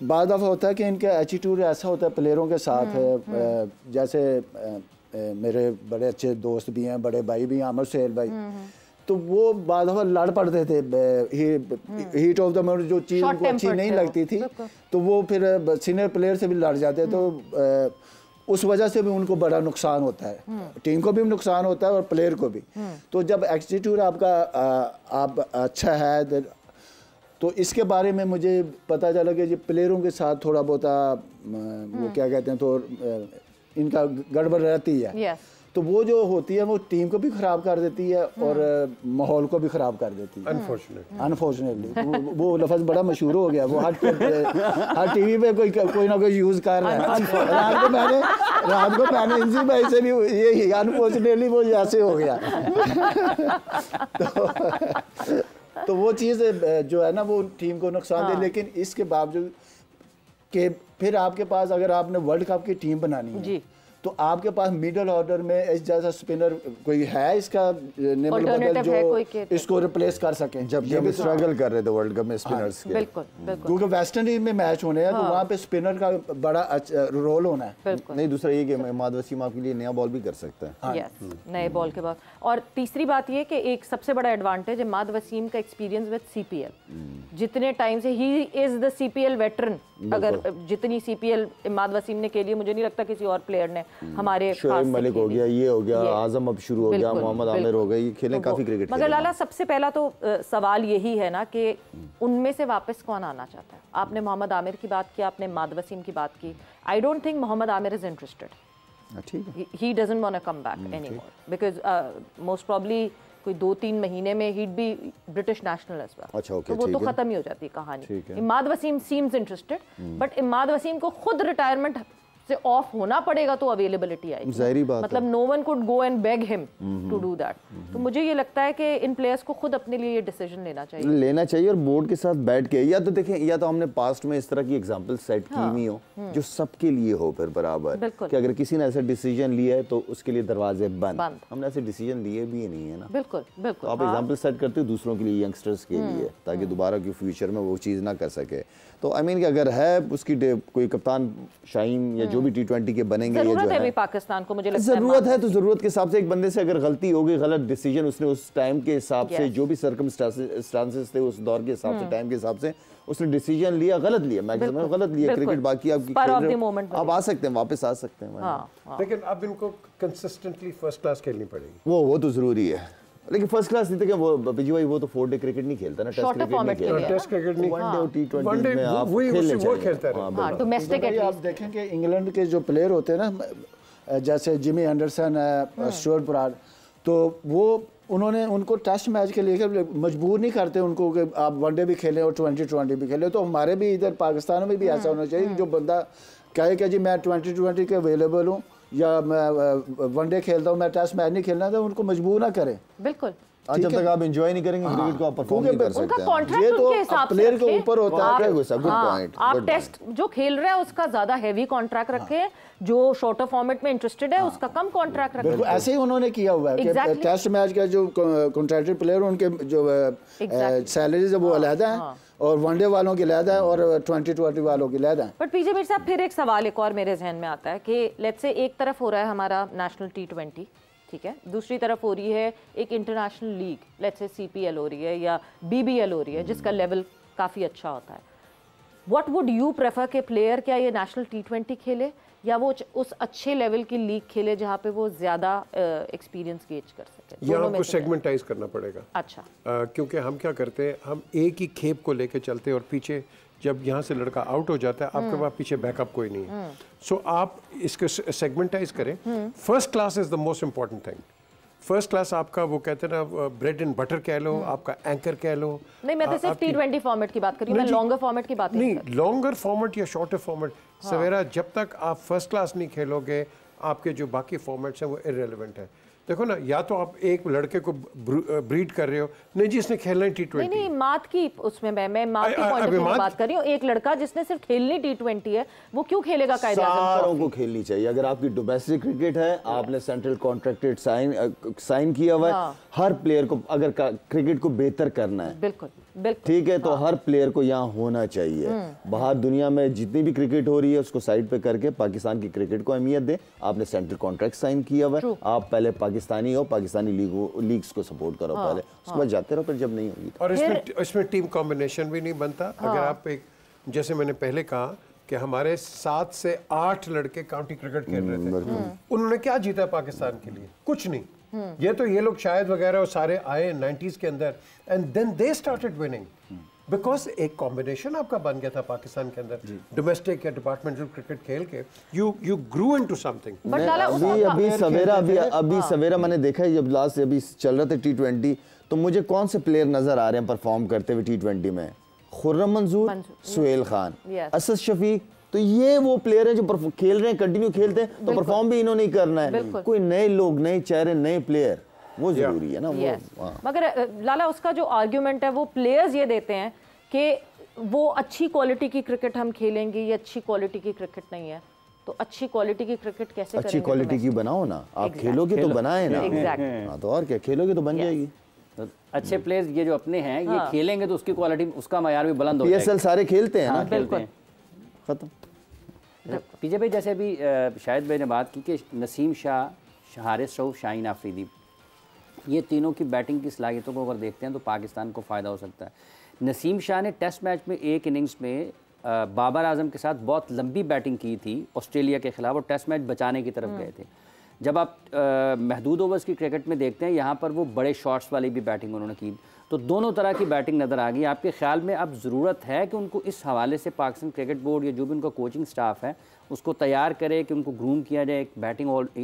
बाद दफ़ा होता है कि इनका एटीट्यूड ऐसा होता है प्लेयरों के साथ है, जैसे मेरे बड़े अच्छे दोस्त भी हैं, बड़े भाई भी हैं, अमर सेल भाई, तो वो बाद दफ़ा लड़ पड़ते थे हीट ऑफ द मोमेंट, जो चीज़ उनको अच्छी नहीं लगती थी तो वो फिर सीनियर प्लेयर से भी लड़ जाते, तो उस वजह से भी उनको बड़ा नुकसान होता है, टीम को भी नुकसान होता है और प्लेयर को भी। तो जब एटीट्यूड आपका आप अच्छा है तो इसके बारे में मुझे पता चला कि जी प्लेयरों के साथ थोड़ा बहुत वो क्या कहते हैं, तो इनका गड़बड़ रहती है, तो वो जो होती है वो टीम को भी खराब कर देती है और माहौल को भी खराब कर देती है अनफॉर्चुनेटली। वो लफ्ज़ बड़ा मशहूर हो गया, वो हर टीवी पे कोई ना कोई यूज़ कर रहा है। रात को मैंने इंजी भाई से भी ये अनफॉर्चुनेटली वो ऐसे हो गया। तो वो चीज़ जो है ना वो टीम को नुकसान दे, लेकिन इसके बावजूद कि फिर आपके पास अगर आपने वर्ल्ड कप की टीम बनानी है तो आपके पास मिडल ऑर्डर में इस जैसा स्पिनर कोई है इसका नेमल बदल जो इसको रिप्लेस कर सके, जब हम स्ट्रगल कर रहे थे वर्ल्ड कप में स्पिनर्स के, बिल्कुल क्योंकि वेस्ट इंडीज में मैच होने हैं तो वहाँ पे स्पिनर का बड़ा रोल होना है। नहीं, दूसरा ये कि इमाद वसीम आपके लिए नया बॉल भी कर सकता है, नए बॉल के बाद। और तीसरी बात ये कि एक सबसे बड़ा एडवांटेज इमाद वसीम का एक्सपीरियंस विद सीपीएल, जितने टाइम से he is the CPL veteran, अगर जितनी सीपीएल इमाद वसीम ने खेली मुझे नहीं लगता किसी और प्लेयर ने हमारे शोएब मलिक हो गया, ये हो गया, आजम अब शुरू हो गया, मोहम्मद आमिर हो गए, ये खेले काफी क्रिकेट। मगर लाला सबसे पहला तो सवाल यही है ना कि उनमें से वापस कौन आना चाहता है। आपने मोहम्मद आमिर की बात की, आपने इमाद वसीम की बात की। I don't think Mohammad Amir is interested, he doesn't want to come back anymore because most probably कोई 2-3 महीने में he'd be British national as well. अच्छा, तो वो तो खत्म ही हो जाती है कहानी। Imad Wasim seems interested, but Imad Wasim को खुद रिटायरमेंट से ऑफ होना पड़ेगा तो अवेलेबिलिटी आएगी, ज़ाहिरी बात मतलब no one could go and beg him to do that. तो मुझे ये लगता है कि इन प्लेयर्स को खुद अपने लिए ये डिसीजन लेना चाहिए और बोर्ड के साथ बैठ के, या तो देखें या तो हमने पास्ट में इस तरह की एग्जांपल सेट की हुई हो जो सबके लिए हो फिर बराबर, कि अगर किसी ने ऐसा डिसीजन लिया है तो उसके लिए दरवाजे बंद। हमने ऐसे डिसीजन लिए भी नहीं है ना, बिल्कुल बिल्कुल। आप एग्जांपल सेट करते हो दूसरों के लिए, यंगस्टर्स के लिए, ताकि दोबारा के फ्यूचर में वो चीज़ ना कर सके। तो आई मीन कि अगर है उसकी कोई कप्तान शाहीन या जो भी T20 के बनेंगे, ये जो है पाकिस्तान को मुझे लगता है ज़रूरत है, तो ज़रूरत के हिसाब से एक बंदे से अगर गलती हो गई, गलत डिसीजन उसने उस टाइम के हिसाब से, जो भी सर्कमस्टांसेस थे उस दौर के हिसाब से, टाइम के हिसाब से उसने डिसीजन लिया, गलत लिया, मैक्सिमम गलत लिया क्रिकेट। बाकी आप आ सकते हैं, वापस आ सकते हैं, लेकिन अब इनको कंसिस्टेंटली फर्स्ट क्लास खेलनी पड़ेगी, वो तो ज़रूरी है। लेकिन फर्स्ट क्लास नहीं तो वो बिजू भाई वो तो 4 डे क्रिकेट नहीं खेलता ना, टेस्ट क्रिकेट नहीं, वनडे और T20 में आप खेलते हैं डोमेस्टिक। आप देखें कि इंग्लैंड के जो प्लेयर होते हैं ना, जैसे जिमी एंडरसन है, स्टुअर्ट ब्रॉड, तो वो उन्होंने उनको टेस्ट मैच के लिए मजबूर नहीं करते उनको कि आप वनडे भी खेलें और T20 भी खेलें। तो हमारे भी इधर पाकिस्तान में भी ऐसा होना चाहिए जो बंदा कहे कि जी मैं T20 के अवेलेबल हूँ या मैं वनडे खेलता हूँ, मैं टेस्ट मैच नहीं खेलना, तो उनको मजबूर ना करें। बिल्कुल, जब तक आप एंजॉय नहीं करेंगे क्रिकेट को, आप परफॉर्म नहीं कर सकते हैं। ये तो प्लेयर के ऊपर होता है। Good point. आप टेस्ट जो खेल रहे हैं उसका ज्यादा हैवी कॉन्ट्रैक्ट रखें, जो शॉर्टर फॉर्मेट में इंटरेस्टेड है उसका कम कॉन्ट्रैक्ट रखें। बिल्कुल ऐसे ही उन्होंने किया हुआ है कि टेस्ट मैच का जो कॉन्ट्रैक्टेड प्लेयर उनके जो सैलरीज है वो अलग है और वनडे वालों की अलग है और T20 वालों की अलग है। बट पीजे मीर साहब, फिर एक सवाल एक और मेरे जहन में आता है कि लेट्स से एक तरफ हो रहा है हमारा नेशनल T20, ठीक है, दूसरी तरफ हो रही है एक international league, let's say CPL हो रही है या BBL हो रही है, जिसका लेवल काफ़ी अच्छा होता है। व्हाट वुड यू प्रेफर के प्लेयर क्या ये नेशनल T20 खेले या वो उस अच्छे लेवल की लीग खेले जहाँ पे वो ज़्यादा एक्सपीरियंस गेज कर सके? यहाँ कुछ सेगमेंटाइज करना पड़ेगा। अच्छा, क्योंकि हम क्या करते हैं, हम एक ही खेप को लेके चलते हैं और पीछे जब यहाँ से लड़का आउट हो जाता है आपके पास पीछे बैकअप कोई नहीं है। सो आप इसको सेगमेंटाइज करें। First class is the most important thing. First class आपका वो कहते हैं ना ब्रेड एंड बटर कह लो, आपका एंकर कह लो। नहीं, मैं तो सिर्फ T20 फॉर्मेट की बात कर रही हूँ, मैं लॉन्गर फॉर्मेट की बात नहीं। लॉन्गर फॉर्मेट या शॉर्टर फॉर्मेट सवेरा, जब तक आप फर्स्ट क्लास नहीं खेलोगे आपके जो बाकी फॉर्मेट्स हैं वो इररिलेवेंट है। देखो ना, या तो आप एक लड़के को ब्रीड कर रहे हो, नहीं जी इसने खेलना है T20। नहीं, मात की उसमें मैं मात की पॉइंट ऑफ व्यू में बात कर रही हूँ। एक लड़का जिसने सिर्फ खेलनी T20 है वो क्यों खेलेगा? सारों को खेलनी चाहिए। अगर आपकी डोमेस्टिक क्रिकेट है, आपने सेंट्रल कॉन्ट्रैक्टेड साइन किया हुआ है, हर प्लेयर को अगर क्रिकेट को बेहतर करना है, बिल्कुल ठीक है, तो हाँ। हर प्लेयर को यहाँ होना चाहिए। बाहर दुनिया में जितनी भी क्रिकेट हो रही है उसको साइड पे करके पाकिस्तान की क्रिकेट को अहमियत दें। आपने सेंट्रल कॉन्ट्रैक्ट साइन किया हुआ है, आप पहले पाकिस्तानी हो, पाकिस्तानी लीग्स को सपोर्ट करो पहले, उसके बाद जाते रहो, फिर जब नहीं होगी। और इसमें टीम कॉम्बिनेशन भी नहीं बनता। अगर आप एक, जैसे मैंने पहले कहा कि हमारे 7 से 8 लड़के काउंटी क्रिकेट खेल रहे थे, उन्होंने क्या जीता पाकिस्तान के लिए? कुछ नहीं। ये लोग शायद वगैरह सारे आए 90s के अंदर, and then they started winning because एक कॉम्बिनेशन आपका बन गया था पाकिस्तान के अंदर, डोमेस्टिक या डिपार्टमेंटल क्रिकेट खेल के यू ग्रू इनटू समथिंग। अभी सवेरा मैंने देखा है, जब लास्ट अभी चल रहे थे T20, तो मुझे कौन से प्लेयर नजर आ रहे हैं परफॉर्म करते हुए T20 में? खुर्रम मंजूर, सुहेल खान, असद शफीक, तो ये वो प्लेयर हैं जो खेल रहे हैं, कंटिन्यू खेलते हैं, तो परफॉर्म भी इन्होंने करना है। कोई नए लोग, नए चेहरे, नए प्लेयर, वो जरूरी है ना। वो मगर लाला, उसका जो आर्ग्यूमेंट है वो प्लेयर्स ये देते हैं कि वो अच्छी क्वालिटी की क्रिकेट हम खेलेंगे, ये अच्छी क्वालिटी की क्रिकेट नहीं है। तो अच्छी क्वालिटी की क्रिकेट कैसे करेंगे? अच्छी क्वालिटी की बनाओ ना, आप खेलोगे तो बनाए ना, तो और क्या, खेलोगे तो बन जाएगी। तो अच्छे प्लेयर्स ये जो अपने हैं ये खेलेंगे तो उसकी क्वालिटी, उसका मयार भी बुलंद हो जाएगा। PSL सारे खेलते हैं ना, खेलते हैं। खत्म। पीजे भाई, जैसे अभी शाहिद भाई ने बात की कि नसीम शाह, हारिस रऊफ, शाहीन आफरीदी, ये तीनों की बैटिंग की सलाहियतों को अगर देखते हैं तो पाकिस्तान को फ़ायदा हो सकता है। नसीम शाह ने टेस्ट मैच में एक इनिंग्स में बाबर आजम के साथ बहुत लंबी बैटिंग की थी ऑस्ट्रेलिया के खिलाफ, और टेस्ट मैच बचाने की तरफ गए थे। जब आप महदूद ओवर्स की क्रिकेट में देखते हैं, यहाँ पर वो बड़े शॉट्स वाली भी बैटिंग उन्होंने की, तो दोनों तरह की बैटिंग नज़र आ गई। आपके ख्याल में अब ज़रूरत है कि उनको इस हवाले से पाकिस्तान क्रिकेट बोर्ड या जो भी उनका कोचिंग स्टाफ है उसको तैयार करे कि उनको ग्रूम किया जाए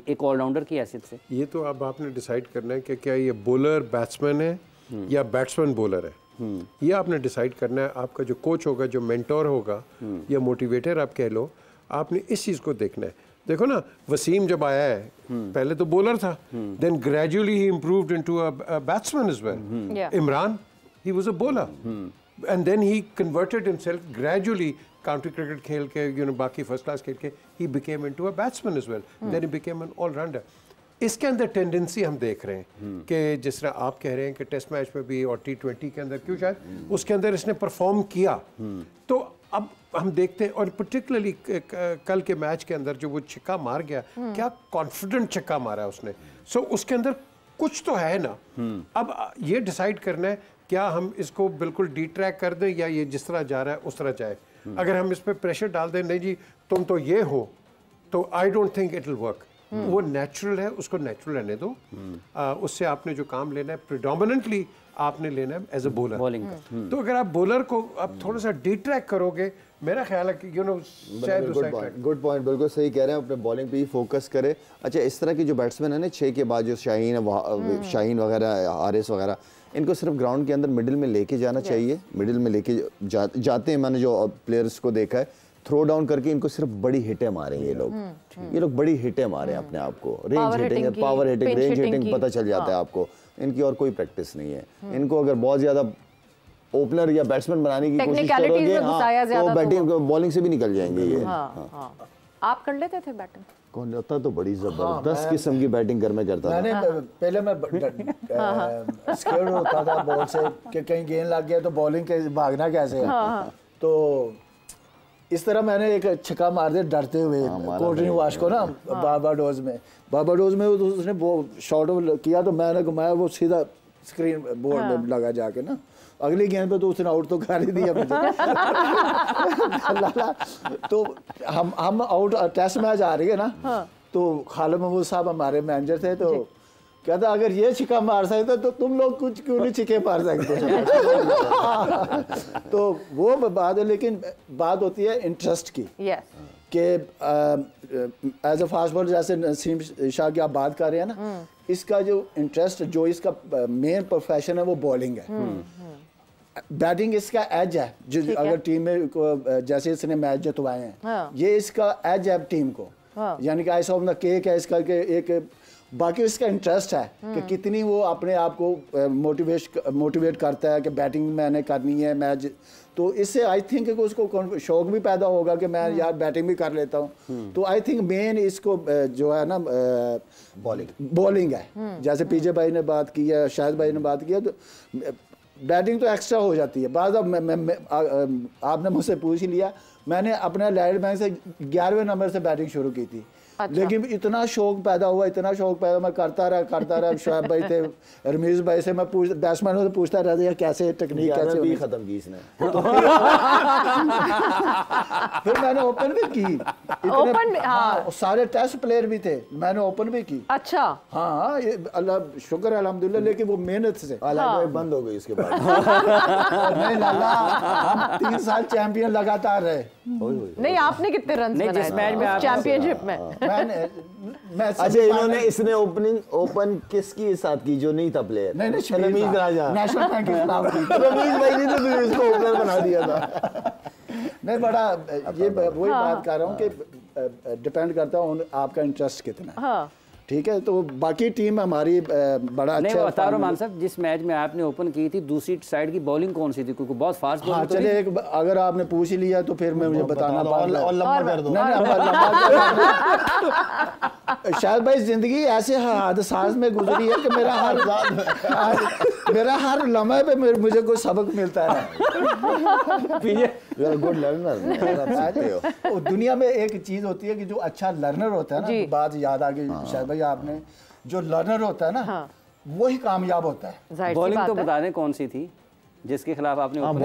एक ऑलराउंडर की हैसियत से? ये तो अब आपने डिसाइड करना है कि क्या ये बॉलर बैट्समैन है या बैट्समैन बॉलर है। ये आपने डिसाइड करना है। आपका जो कोच होगा, जो मेंटोर होगा या मोटिवेटर आप कह लो, आपने इस चीज़ को देखना है। देखो ना, वसीम जब आया है पहले तो बॉलर था, then gradually he improved into a batsman as well. Imran, he was a bowler and then he converted himself gradually, county cricket खेल के, बाकी फर्स्ट क्लास खेल के, he became into a batsman as well, then he became an all-rounder. इसके अंदर tendency हम देख रहे हैं कि जिस तरह आप कह रहे हैं कि टेस्ट मैच में भी और T20 के अंदर क्यों शायद उसके अंदर इसने परफॉर्म किया, तो अब हम देखते हैं। और पर्टिकुलरली कल के मैच के अंदर जो वो छक्का मार गया, क्या कॉन्फिडेंट छक्का मारा है उसने। सो उसके अंदर कुछ तो है ना। अब ये डिसाइड करना है क्या हम इसको बिल्कुल डिट्रैक कर दें या ये जिस तरह जा रहा है उस तरह जाए। अगर हम इस पर प्रेशर डाल दें, नहीं जी तुम तो ये हो, तो आई don't think it will work. वो नेचुरल है, उसको नेचुरल रहने दो। उससे आपने जो काम लेना है प्रिडोमिनेंटली आपने लेना है एज अ बॉलर, बॉलिंग। तो अगर आप बॉलर को अब थोड़ा सा डिट्रैक करोगे, मेरा ख्याल है कि गुड पॉइंट, बिल्कुल सही कह रहे हैं, अपने बॉलिंग पे ही फोकस करें। अच्छा, इस तरह की जो बैट्समैन है ना 6 के बाद, जो शाहीन वगैरह, हारिस वगैरह, इनको सिर्फ ग्राउंड के अंदर मिडिल में लेके जाना चाहिए। मिडिल में लेके जाते हैं, मैंने जो प्लेयर्स को देखा है, थ्रो डाउन करके इनको सिर्फ बड़ी हिटें मारे ये लोग बड़ी हिटें मारे अपने आप को। Range hitting, power hitting, range hitting पता चल जाता है आपको। इनकी और कोई प्रैक्टिस नहीं है। इनको अगर बहुत ज्यादा ओपनर या बैट्समैन बनाने की कोशिश करोगे, तो बैटिंग बॉलिंग से भी निकल जाएंगे ये। आप कर लेते थे बैटिंग? कौन होता, तो बड़ी जबरदस्त किस्म की बैटिंग घर में करता था। पहले मैं स्केर्ड होता था बॉल से कि कहीं गेंद लग गया तो बॉलिंग के भागना कैसे है। तो इस तरह मैंने एक छक्का मार दिया डरते हुए कोल्ड्रिंक वाश को ना, बारबाडोस में उसने वो शॉट किया तो मैंने घुमाया, वो सीधा स्क्रीन बोर्ड में लगा जाके ना। अगली गेंद पे तो उसने आउट तो कर ही दिया मुझे। तो हम आउट, टेस्ट मैच आ रही है ना, तो खालिद महमूद साहब हमारे मैनेजर थे, तो कहता अगर ये छिक्का मार सकते तो तुम लोग कुछ क्यों नहीं छिक्के मार सकते। तो वो बात है, लेकिन बात होती है इंटरेस्ट की कि एज अ फास्ट बॉलर जैसे नसीम शाह की आप बात कर रहे हैं ना, इसका जो इंटरेस्ट, जो इसका मेन प्रोफेशन है वो बॉलिंग है। बैटिंग इसका एज है, जो अगर टीम में जैसे इसने मैच जितवाए हैं, ये इसका एज है टीम को, यानी कि आइस ऑफ द केक है इसका कि एक बाकी इसका इंटरेस्ट है कि कितनी वो अपने आप को मोटिवेट करता है कि बैटिंग मैंने करनी है मैच। तो इससे आई थिंक उसको शौक भी पैदा होगा कि मैं यार बैटिंग भी कर लेता हूँ। तो आई थिंक मेन इसको जो है ना बॉलिंग है। जैसे पीजे भाई ने बात की है, शाहिद भाई ने बात की है, तो बैटिंग तो एक्स्ट्रा हो जाती है बाद। अब आपने मुझसे पूछ ही लिया, मैंने अपने लाइट बैंक से 11वें नंबर से बैटिंग शुरू की थी। अच्छा। लेकिन इतना शौक पैदा हुआ, इतना शौक पैदा, मैं करता रहा। शोएब भाई थे, रमीज भाई से मैं बैट्समैन से पूछता रहता था कैसे टेक्निक कैसे भी खत्म की इसने। फिर मैंने ओपन भी की, ओपन हाँ, सारे टेस्ट प्लेयर भी थे, मैंने ओपन भी की। अच्छा हाँ, ये अल्लाह शुक्र है अल्हम्दुलिल्लाह, लेकिन वो मेहनत से हालांकि बंद हो गई उसके बाद। नहीं लाला, हम 3 साल चैंपियन लगातार रहे। नहीं, आपने कितने रन बनाए चैंपियनशिप में? मैं अच्छा, इन्होंने इसने ओपन किसकी साथ की जो नहीं था प्लेयर? नहीं, रमीज राजा, नेशनल बैंक के खिलाफ की। रमीज भाई ने तो फिर उसको ओपनर बना दिया था। नहीं, बड़ा ये वही बात कर रहा हूँ कि डिपेंड करता है आपका इंटरेस्ट कितना है। हाँ। ठीक है, तो बाकी टीम हमारी बड़ा अच्छा। नहीं, बता रहा हूं मान साहब, जिस मैच में आपने ओपन की थी दूसरी साइड की बॉलिंग कौन सी थी? क्योंकि बहुत फास्ट बॉलिंग। हाँ, चले एक अगर आपने पूछ ही लिया तो फिर मैं मुझे बताना और लंबा कर दो। शायद भाई जिंदगी ऐसे हादसात में गुजरी है कि मेरा हर लम्हे पे मुझे कोई सबक मिलता है। Good learner. दुनिया में एक चीज होती है कि जो अच्छा लर्नर होता है ना, बात याद आ गई शायद भाई आपने, जो लर्नर होता है ना वही कामयाब होता है। बॉलिंग तो बता दें कौन सी थी जिसके खिलाफ आपने ओपन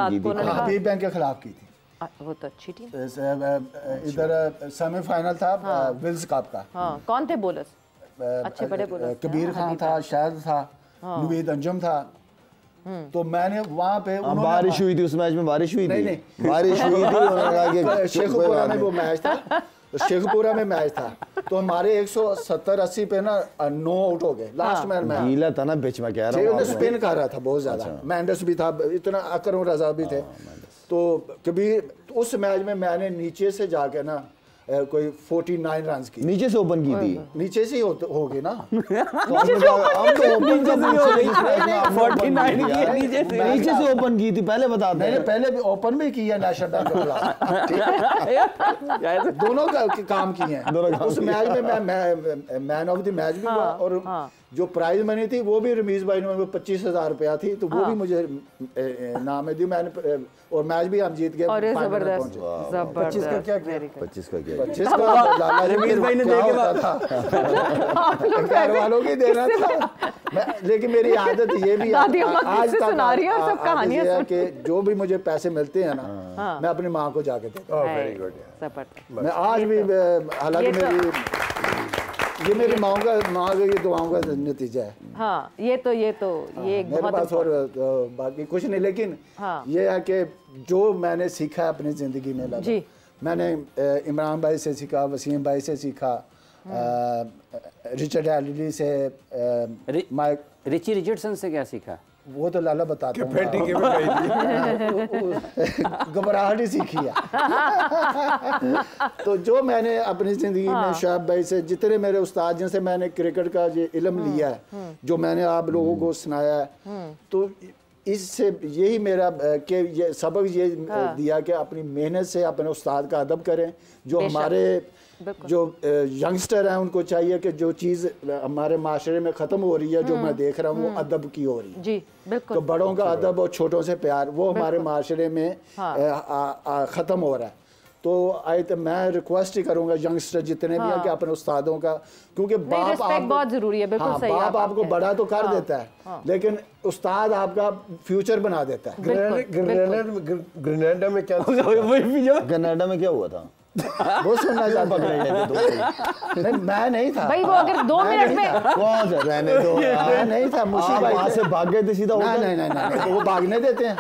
की? हबीब बैंक के खिलाफ की थी। वो तो अच्छी टीम। इधर सेमीफाइनल था विल्स कप का। हाँ, कौन थे बोलर्स? अच्छे बड़े बोलर्स। कबीर खान था, शाहिद था, नवीद अंजुम था। तो मैंने वहाँ पे बारिश हुई थी उस मैच में, बारिश हुई थी। नहीं, बारिश हुई थी। शेखपुरा में वो मैच था, शेखपुरा में मैच था, तो हमारे 170-80 पे ना 9 आउट हो गए लास्ट मैच में। गीला था ना पिच में, कह रहा हूं स्पिन कर रहा था बहुत ज्यादा। मैंडस भी था, इतना अकरम रजा भी थे। तो कबीर उस मैच में मैंने नीचे से जाके ना कोई 49 रन की। नीचे से ओपन की थी? नीचे से होगी ना। नीचे से ओपन की थी, पहले बता दें। मैंने पहले भी ओपन भी किया नेशनल बैंक के खिलाफ। दोनों का काम किए हैं। उस मैच में मैं मैन ऑफ द मैच भी हुआ, और जो प्राइज मनी थी वो भी रमीज भाई ने 25,000 रुपया थी, तो वो भी मुझे नाम दी। मैंने और मैच भी हम जीत गए। 25 का क्या? 25 का क्या? 25 का रमीज भाई ने देके घर वालों की देना था। लेकिन मेरी आदत ये भी आज तक है कि जो भी मुझे पैसे मिलते हैं ना, मैं अपनी माँ को जाके देता हूँ। Very good. मैं आज भी, हालांकि ये मेरी माँ की दुआओं का नतीजा है। हाँ, ये एक मेरे पास और बाकी कुछ नहीं, लेकिन ये है कि जो मैंने सीखा है अपनी ज़िंदगी में लगा, मैंने इमरान भाई से सीखा, वसीम भाई से सीखा, रिचर्ड एडली से, रिची रिचर्डसन से क्या सीखा? वो तो लाला बताता हूँ। घबराहट ही सीखी है। तो जो मैंने अपनी ज़िंदगी में शोएब भाई से, जितने मेरे उस्ताद जिनसे मैंने क्रिकेट का ये इल्म लिया है, जो मैंने आप लोगों को सुनाया है, तो इससे यही मेरा कि ये सबक ये दिया कि अपनी मेहनत से अपने उस्ताद का अदब करें। जो हमारे जो यंगस्टर हैं उनको चाहिए कि जो चीज़ हमारे माशरे में ख़त्म हो रही है, जो मैं देख रहा हूँ वो अदब की हो रही है। जी बिल्कुल। तो बड़ों का अदब और छोटों से प्यार, वो हमारे माशरे में ख़त्म हो रहा है। तो मैं रिक्वेस्ट ही करूंगा यंगस्टर जितने भी हैं कि अपने उस्तादों का, क्योंकि बाप बहुत जरूरी है। बिल्कुल सही। बाप आपको बड़ा तो कर देता है, लेकिन उस्ताद आपका फ्यूचर बना देता है। ग्रेनेडा में क्या? कनाडा में क्या हुआ था? वो सुनना चाहता नहीं, मैं नहीं था भाई। वो अगर 2 मिनट में कौन सा रहने दो, मैं नहीं था। मुशी भाई वहां से भाग गए थे सीधा? नहीं, वो भागने देते हैं।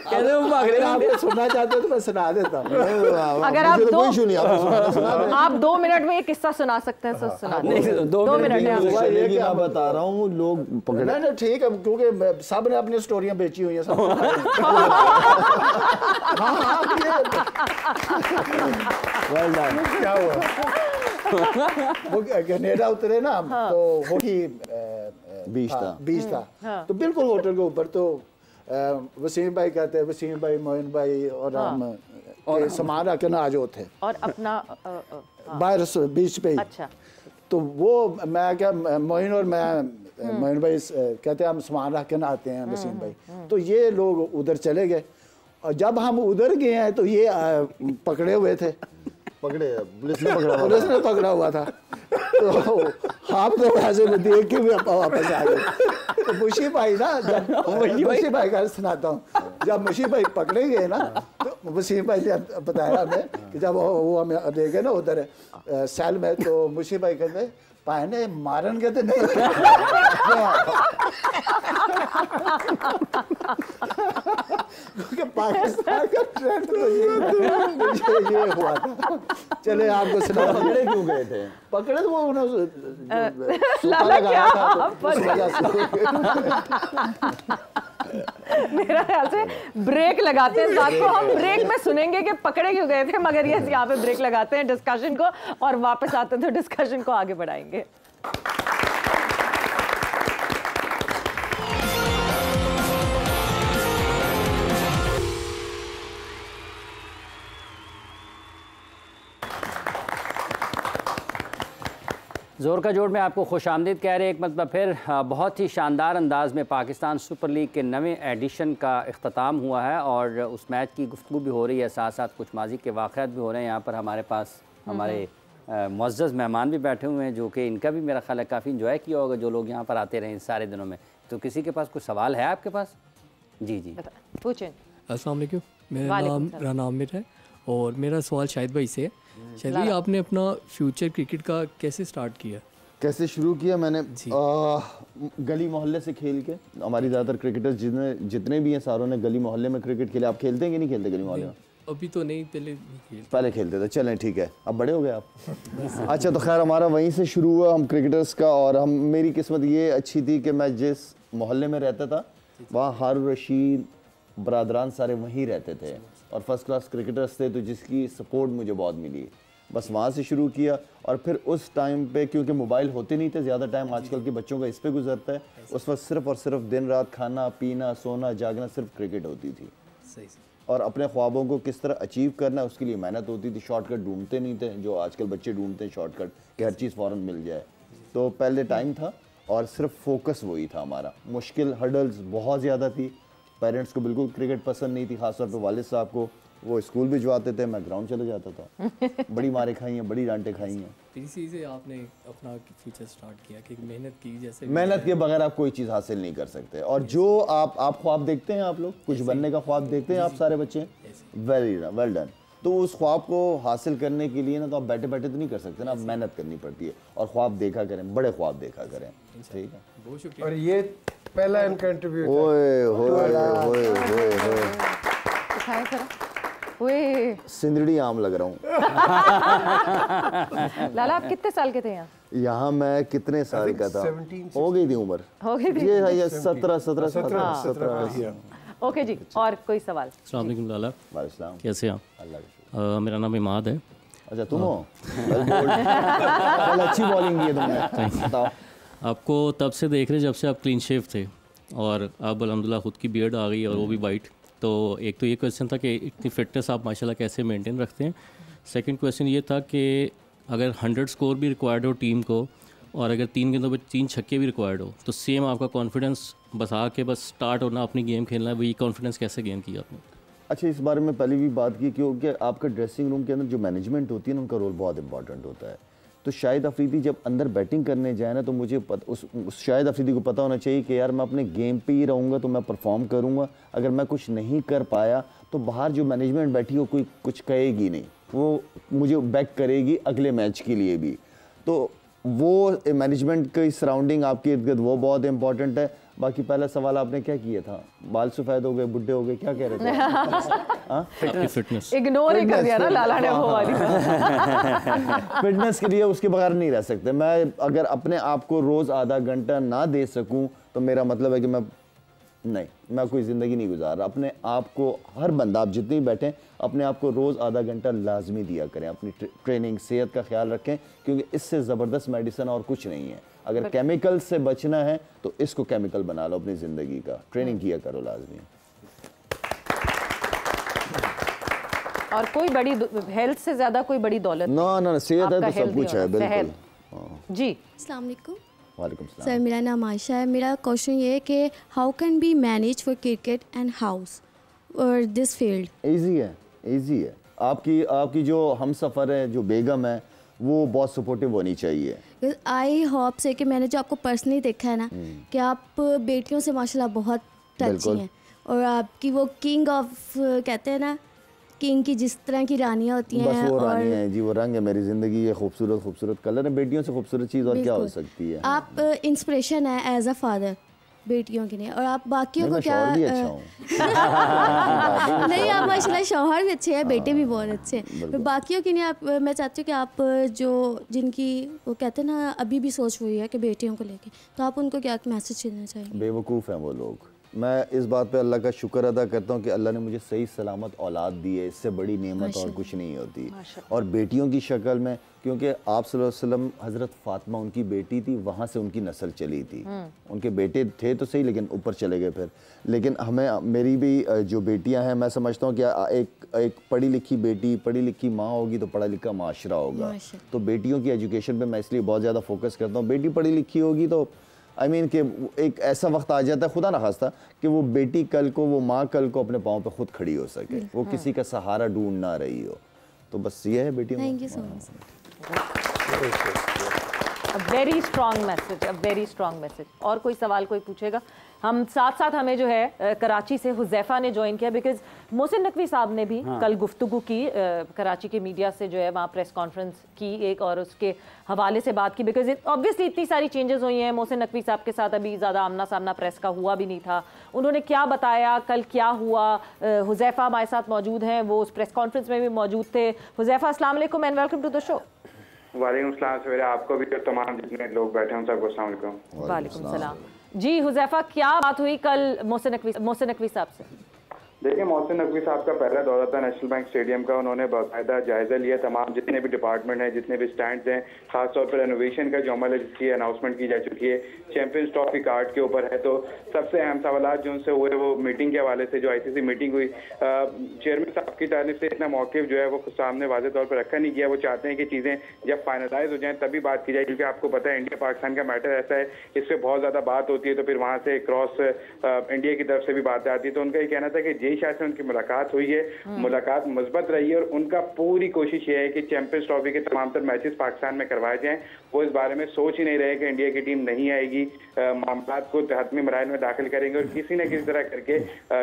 कहते वो भाग रहे हैं। आप सुनना चाहते हो तो मैं सुना देता हूँ। अगर आप 2 मिनट में एक किस्सा सुना सकते हैं तो सुना दीजिए। 2 मिनट में मैं बता रहा हूँ लोग पकड़े। नहीं ठीक है, क्योंकि सब ने अपनी स्टोरियां बेची हुई है सब। क्या हुआ? वो कनाडा उतरे ना, तो होगी बीच था, तो बिल्कुल होटल के ऊपर। तो वसीम भाई कहते हैं, वसीम भाई, मोइन भाई और हम और सामान रख के ना आज थे, और अपना बाहर बीच पे ही। अच्छा। तो वो मैं क्या, मोइन और मैं मोइन भाई कहते हैं हम सामान रख के ना आते हैं नसीम भाई, तो ये लोग उधर चले गए और जब हम उधर गए हैं तो ये पकड़े हुए थे, पुलिस ने पकड़ा हुआ था, तो हम तो ऐसे देख के भी वापस आ गए। तो मुशी भाई ना, जब मुशी भाई का सुनाता हूँ, जब मुशी भाई पकड़े गए ना तो मुशी भाई ने बताया हमें कि जब वो हमें ले गए ना उधर सेल में, तो मुशी भाई कहते पाने मारन के तो नहीं क्योंकि पाकिस्तान का ट्रेंड तो ये हुआ था। चले आपको सुना। पकड़े क्यों गए थे? पकड़े तो वो उन्होंने लगाया था उस वजह से। मेरा ख्याल से ब्रेक लगाते हैं साथ को, हम ब्रेक में सुनेंगे कि पकड़े क्यों गए थे, मगर ये यहाँ पे ब्रेक लगाते हैं डिस्कशन को और वापस आते हैं तो डिस्कशन को आगे बढ़ाएंगे। ज़ोर का जोड़ में आपको खुशामदीद कह रहे हैं एक मतलब फिर। बहुत ही शानदार अंदाज में पाकिस्तान सुपर लीग के नवे एडिशन का इख्तिताम हुआ है और उस मैच की गुफ्तगू भी हो रही है, साथ साथ कुछ माजी के वाक़यात भी हो रहे हैं। यहाँ पर हमारे पास हमारे मुअज़्ज़ज़ मेहमान भी बैठे हुए हैं जो कि इनका भी मेरा ख्याल है काफ़ी इंजॉय किया होगा जो लोग यहाँ पर आते रहे इन सारे दिनों में। तो किसी के पास कुछ सवाल है आपके पास? जी जी पूछें। अस्सलाम वालेकुम, मेरा नाम राना आमिर है और मेरा सवाल शाहिद भाई से है। शाहिद भाई, आपने अपना फ्यूचर क्रिकेट का कैसे स्टार्ट किया? कैसे शुरू किया मैंने? गली मोहल्ले से खेल के। हमारी ज़्यादातर क्रिकेटर्स जितने भी हैं सारों ने गली मोहल्ले में क्रिकेट खेले। आप खेलते हैं कि नहीं खेलते गली मोहल्ले में? अभी तो नहीं, पहले खेलते थे। चलें ठीक है, अब बड़े हो गए आप। अच्छा, तो खैर हमारा वहीं से शुरू हुआ हम क्रिकेटर्स का। और मेरी किस्मत ये अच्छी थी कि मैं जिस मोहल्ले में रहता था वहाँ हारून रशीद बरादरान सारे वहीं रहते थे और फर्स्ट क्लास क्रिकेटर्स थे, तो जिसकी सपोर्ट मुझे बहुत मिली। बस वहाँ से शुरू किया और फिर उस टाइम पे क्योंकि मोबाइल होते नहीं थे ज़्यादा टाइम, आजकल के बच्चों का इस पे गुजरता है, उस वक्त सिर्फ और सिर्फ दिन रात खाना पीना सोना जागना सिर्फ क्रिकेट होती थी। सही। और अपने ख्वाबों को किस तरह अचीव करना है उसके लिए मेहनत होती थी। शॉर्टकट ढूंढते नहीं थे जो आजकल बच्चे ढूंढते हैं शॉर्टकट कि हर चीज़ फ़ौरन मिल जाए। तो पहले टाइम था और सिर्फ फोकस वही था हमारा। मुश्किल हर्डल्स बहुत ज़्यादा थी, पेरेंट्स को बिल्कुल क्रिकेट पसंद नहीं थी, खासतौर पर वालिद साहब को। वो स्कूल भिजवाते थे, मैं ग्राउंड चले जाता था। बड़ी मारें खाई हैं, बड़ी डांटें खाई हैं। इसी से आपने अपना फ्यूचर स्टार्ट किया कि मेहनत की, जैसे मेहनत के बगैर आप कोई चीज़ हासिल नहीं कर सकते। और जो आप ख्वाब देखते हैं, आप लोग कुछ बनने का ख्वाब देखते हैं आप सारे बच्चे, वेल डन। तो उस ख्वाब को हासिल करने के लिए ना तो आप बैठे बैठे तो नहीं कर सकते ना, आप मेहनत करनी पड़ती है और ख्वाब देखा करें, बड़े ख्वाब देखा करें। ठीक है, बहुत शुक्रिया। और ये पहला इनका इंटरव्यू था। सिंदड़ी आम लग रहा हूँ। लाला, आप कितने साल के थे यहाँ? यहाँ मैं कितने साल का था? हो गई थी उम्र, हो गई थी ये 17। ओके जी, और कोई सवाल? अस्सलाम वालेकुम लाला, वालेकुम, कैसे हैं आप? अल्लाह। मेरा नाम इमाद है। अच्छा, तुम हो? अच्छी बॉलिंग की है तुमने, बताओ। आपको तब से देख रहे जब से आप क्लीन शेव थे और अब अल्हम्दुलिल्लाह खुद की बियर्ड आ गई और वो भी वाइट। तो एक तो ये क्वेश्चन था कि इतनी फिटनेस आप माशाल्लाह कैसे मेंटेन रखते हैं। सेकंड क्वेश्चन ये था कि अगर 100 स्कोर भी रिक्वायर्ड हो टीम को और अगर 3 गेंदों पे 3 छक्के भी रिक्वायर्ड हो तो सेम आपका कॉन्फिडेंस बसा के बस स्टार्ट होना, अपनी गेम खेलना है, वही कॉन्फिडेंस कैसे गेन किया आपने? अच्छा, इस बारे में पहले भी बात की क्योंकि आपका ड्रेसिंग रूम के अंदर जो मैनेजमेंट होती है ना, उनका रोल बहुत इंपॉर्टेंट होता है। तो शाहिद अफरीदी जब अंदर बैटिंग करने जाए ना तो मुझे उस शाहिद अफरीदी को पता होना चाहिए कि यार मैं अपने गेम पे ही रहूँगा तो मैं परफॉर्म करूँगा। अगर मैं कुछ नहीं कर पाया तो बाहर जो मैनेजमेंट बैठी हो कोई कुछ कहेगी नहीं, वो मुझे बैक करेगी अगले मैच के लिए भी। तो वो मैनेजमेंट की सराउंडिंग आपके इर्द गिर्द वो बहुत इंपॉर्टेंट है। बाकी पहला सवाल आपने क्या किया था? बाल सफ़ेद हो गए, बुढ़े हो गए, क्या कह रहे थे? फिटनेस इग्नोर ही कर दिया ना लाला ने वो वाली। फिटनेस के लिए उसके बगैर नहीं रह सकते। मैं अगर अपने आप को रोज़ आधा घंटा ना दे सकूं तो मेरा मतलब है कि मैं कोई ज़िंदगी नहीं गुजार रहा। अपने आप को, हर बंदा, आप जितने भी बैठें, अपने आप को रोज़ आधा घंटा लाजमी दिया करें। अपनी ट्रेनिंग, सेहत का ख्याल रखें क्योंकि इससे ज़बरदस्त मेडिसिन और कुछ नहीं है। अगर केमिकल से बचना है तो इसको केमिकल बना लो अपनी ज़िंदगी का। ट्रेनिंग किया करो लाजमी। और कोई बड़ी हेल्थ से ज़्यादा कोई बड़ी दौलत ना सेहत है तो सब कुछ है, बिल्कुल। जी, अस्सलाम वालेकुम। वालेकुम सलाम। सर मेरा नाम आयशा है। मेरा क्वेश्चन ये है कि how can be manage for cricket and house और दिस फील्ड? इजी है, इजी है। आपकी जो हम सफ़र है, जो बेगम है, वो बहुत सपोर्टिव होनी चाहिए। आई होप से कि मैंने जो आपको पर्सनली देखा है ना कि आप बेटियों से माशाल्लाह बहुत टची हैं और आपकी वो किंग ऑफ कहते हैं ना, किंग की जिस तरह की रानियाँ होती हैं, बस वो रानी है जी, वो रंग है मेरी ज़िंदगी, ये खूबसूरत खूबसूरत कलर है। बेटियों से खूबसूरत चीज़ और क्या हो सकती है? आप इंस्पिरेशन है एज अ फादर बेटियों के लिए, और आप बाकियों को क्या नहीं, आप माशाल्लाह शौहर भी अच्छे हैं, बेटे भी बहुत अच्छे हैं, तो बाकियों के लिए आप, मैं चाहती हूँ कि आप जो जिनकी वो कहते हैं ना अभी भी सोच हुई है कि बेटियों को लेके, तो आप उनको क्या मैसेज देना चाहेंगे? बेवकूफ़ हैं वो लोग। मैं इस बात पे अल्लाह का शुक्र अदा करता हूँ कि अल्लाह ने मुझे सही सलामत औलाद दी है, इससे बड़ी नेमत और कुछ नहीं होती। और बेटियों की शक्ल में, क्योंकि आप सल्लल्लाहु अलैहि वसल्लम हज़रत फ़ातिमा उनकी बेटी थी, वहाँ से उनकी नस्ल चली थी। उनके बेटे थे तो सही, लेकिन ऊपर चले गए फिर। लेकिन हमें, मेरी भी जो बेटियाँ हैं, मैं समझता हूँ कि एक पढ़ी लिखी बेटी, पढ़ी लिखी माँ होगी तो पढ़ा लिखा माशरा होगा। तो बेटियों की एजुकेशन पर मैं इसलिए बहुत ज़्यादा फोकस करता हूँ। बेटी पढ़ी लिखी होगी तो कि एक ऐसा वक्त आ जाता है, खुदा ना खास्ता, कि वो बेटी कल को, वो माँ कल को अपने पाँव पे खुद खड़ी हो सके, वो किसी का सहारा ढूंढ ना रही हो। तो बस ये है बेटियों। Thank you so much. Very strong message, a very strong message. और कोई सवाल कोई पूछेगा? हम साथ साथ हमें जो है कराची से हुज़ैफ़ा ने ज्वाइन किया, बिकॉज मोहसिन नकवी साहब ने भी कल गुफ्तगू की कराची के मीडिया से, जो है वहाँ प्रेस कॉन्फ्रेंस की एक, और उसके हवाले से बात की, बिकॉज ऑब्वियसली इतनी सारी चेंजेस हुई हैं। मोहसिन नकवी साहब के साथ अभी ज़्यादा आमना सामना प्रेस का हुआ भी नहीं था। उन्होंने क्या बताया, कल क्या हुआ, हुज़ैफ़ा हमारे साथ मौजूद हैं, वो उस प्रेस कॉन्फ्रेंस में भी मौजूद थे। हुज़ैफ़ा, अस्सलाम वालेकुम and welcome to the show. वालेकुम सलाम सवेरा, आपको भी और तमाम जितने लोग बैठे हैं सबको अस्सलाम वालेकुम। वालेकुम सलाम। जी हुज़ैफ़ा, क्या बात हुई कल मोहसिन नकवी साहब से? देखिए, मोहसिन नकवी साहब का पहला दौरा था नेशनल बैंक स्टेडियम का। उन्होंने बाकायदा जायजा लिया तमाम जितने भी डिपार्टमेंट हैं, जितने भी स्टैंड्स हैं, खासतौर पर रेनोवेशन का जो अमल है जिसकी अनाउंसमेंट की जा चुकी है, चैंपियंस ट्रॉफी कार्ड के ऊपर है। तो सबसे अहम सवाल जो उनसे हुए वो मीटिंग के हवाले से, जो ICC मीटिंग हुई, चेयरमैन साहब की तारीफ से इतना मौक़िफ़ जो है वो सामने वाज़े तौर पर रखा नहीं गया। वो चाहते हैं कि चीज़ें जब फाइनलाइज हो जाएँ तभी बात की जाए, क्योंकि आपको पता है इंडिया पाकिस्तान का मैटर ऐसा है, इस पर बहुत ज़्यादा बात होती है तो फिर वहाँ से क्रॉस इंडिया की तरफ से भी बात आती है। तो उनका ये कहना था कि जय शाह से उनकी मुलाकात हुई है, मुलाकात मुस्बत रही है, और उनका पूरी कोशिश ये है कि चैंपियंस ट्रॉफी के तमाम तर मैचेस पाकिस्तान में करवाए जाएं। वो इस बारे में सोच ही नहीं रहे कि इंडिया की टीम नहीं आएगी, मामलात को हतमी मराइल में दाखिल करेंगे और किसी न किसी तरह करके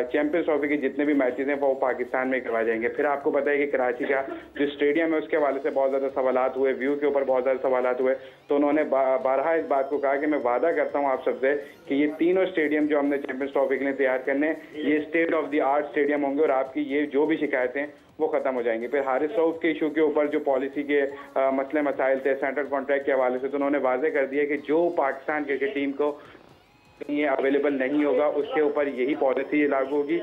चैंपियंस ट्रॉफी के जितने भी मैचेस हैं वो पाकिस्तान में करवाए जाएंगे। फिर आपको पता है कि कराची का जो स्टेडियम है उसके हवाले से बहुत ज्यादा सवालात हुए, व्यू के ऊपर बहुत ज्यादा सवालात हुए। तो उन्होंने बारहा इस बात को कहा कि मैं वादा करता हूँ आप सबसे कि ये तीनों स्टेडियम जो हमने चैंपियंस ट्रॉफी के लिए तैयार करने, ये state of the art stadium होंगे और आपकी ये जो भी शिकायतें वो खत्म हो जाएंगी। फिर हारिस रऊफ के इशू के ऊपर जो पॉलिसी के मसले मसाइल थे सेंट्रल कॉन्ट्रैक्ट के हवाले से, तो उन्होंने वाजे कर दिया कि जो पाकिस्तान क्रिकेट टीम को ये अवेलेबल नहीं होगा उसके ऊपर यही पॉलिसी लागू होगी।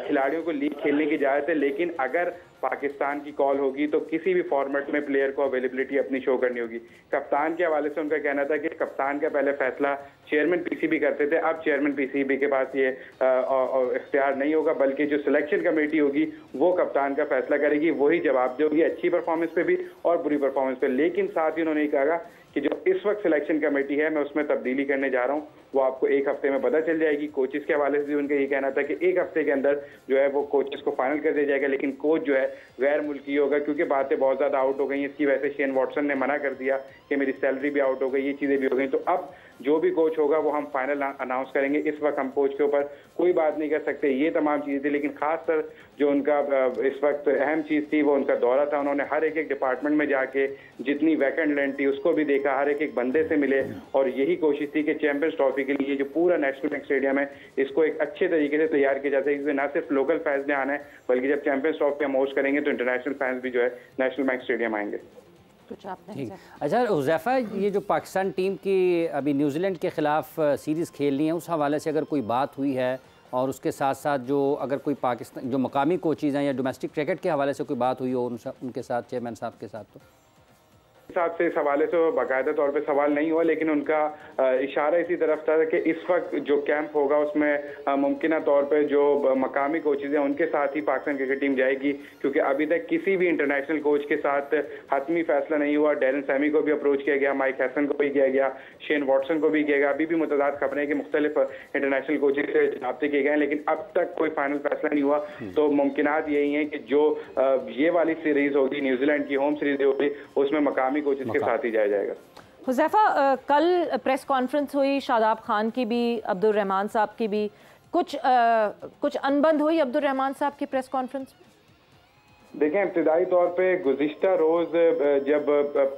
खिलाड़ियों को लीग खेलने की इजाज़त है, लेकिन अगर पाकिस्तान की कॉल होगी तो किसी भी फॉर्मेट में प्लेयर को अवेलेबिलिटी अपनी शो करनी होगी। कप्तान के हवाले से उनका कहना था कि कप्तान का पहले फैसला चेयरमैन PCB करते थे, अब चेयरमैन PCB के पास ये इख्तियार नहीं होगा, बल्कि जो सिलेक्शन कमेटी होगी वो कप्तान का फैसला करेगी, वही जवाब देगी अच्छी परफॉर्मेंस पे भी और बुरी परफॉर्मेंस पे। लेकिन साथ ही उन्होंने कहा कि जो इस वक्त सिलेक्शन कमेटी है मैं उसमें तब्दीली करने जा रहा हूँ, वो आपको एक हफ्ते में पता चल जाएगी। कोचेस के हवाले से भी उनका ये कहना था कि एक हफ्ते के अंदर जो है वो कोचेस को फाइनल कर दिया जाएगा, लेकिन कोच जो है गैर मुल्की होगा, क्योंकि बातें बहुत ज़्यादा आउट हो गई हैं। इसकी वजह से शेन वॉटसन ने मना कर दिया कि मेरी सैलरी भी आउट हो गई, ये चीज़ें भी हो गई। तो अब जो भी कोच होगा वो हम फाइनल अनाउंस करेंगे। इस वक्त हम कोच के ऊपर कोई बात नहीं कर सकते। ये तमाम चीज़ें थी, लेकिन खासकर जो उनका इस वक्त अहम चीज़ थी वो उनका दौरा था। उन्होंने हर एक डिपार्टमेंट में जाके जितनी वैकेंट लैंड थी उसको भी देखा, हर एक बंदे से मिले, और यही कोशिश थी कि चैंपियंस ट्रॉफी के लिए जो पूरा नेशनल बैंक स्टेडियम है इसको एक अच्छे तरीके से तैयार किया जाता है। इसमें ना सिर्फ लोकल फैंस ने आना है, बल्कि जब चैंपियंस ट्रॉफी हम होस्ट करेंगे तो इंटरनेशनल फैंस भी जो है नेशनल बैंक स्टेडियम आएंगे। ठीक। अच्छा हुज़ैफ़ा, ये जो पाकिस्तान टीम की अभी न्यूजीलैंड के ख़िलाफ़ सीरीज़ खेलनी है, उस हवाले से अगर कोई बात हुई है, और उसके साथ साथ जो अगर कोई पाकिस्तान जो मकामी कोचेज़ हैं या डोमेस्टिक क्रिकेट के हवाले से कोई बात हुई हो उनके साथ, चेयरमैन साहब के साथ, तो साहब से इस हवाले से बाकायदा तौर पे सवाल नहीं हुआ, लेकिन उनका इशारा इसी तरफ था कि इस वक्त जो कैंप होगा उसमें मुमकिन तौर पे जो मकामी कोचेज हैं उनके साथ ही पाकिस्तान क्रिकेट टीम जाएगी, क्योंकि अभी तक किसी भी इंटरनेशनल कोच के साथ हतमी फैसला नहीं हुआ। डैरन सैमी को भी अप्रोच किया गया, माइक हैसन को भी किया गया, शेन वॉटसन को भी किया गया। अभी भी मुतदाद खबरें हैं कि मुख्तलिफ इंटरनेशनल कोचेज से राब्ते किए गए हैं, लेकिन अब तक कोई फाइनल फैसला नहीं हुआ। तो मुमकिनात यही हैं कि जो ये वाली सीरीज होगी, न्यूजीलैंड की होम सीरीज होगी, उसमें मकामी कोचेज के साथ ही जाया जाएगा। हुज़ैफा, कल प्रेस कॉन्फ्रेंस हुई, शादाब खान की भी, अब्दुल रहमान साहब की भी, कुछ अनबन हुई अब्दुल रहमान साहब की प्रेस कॉन्फ्रेंस में? देखें, इब्तिदाई तौर पे गुज़िश्ता रोज़ जब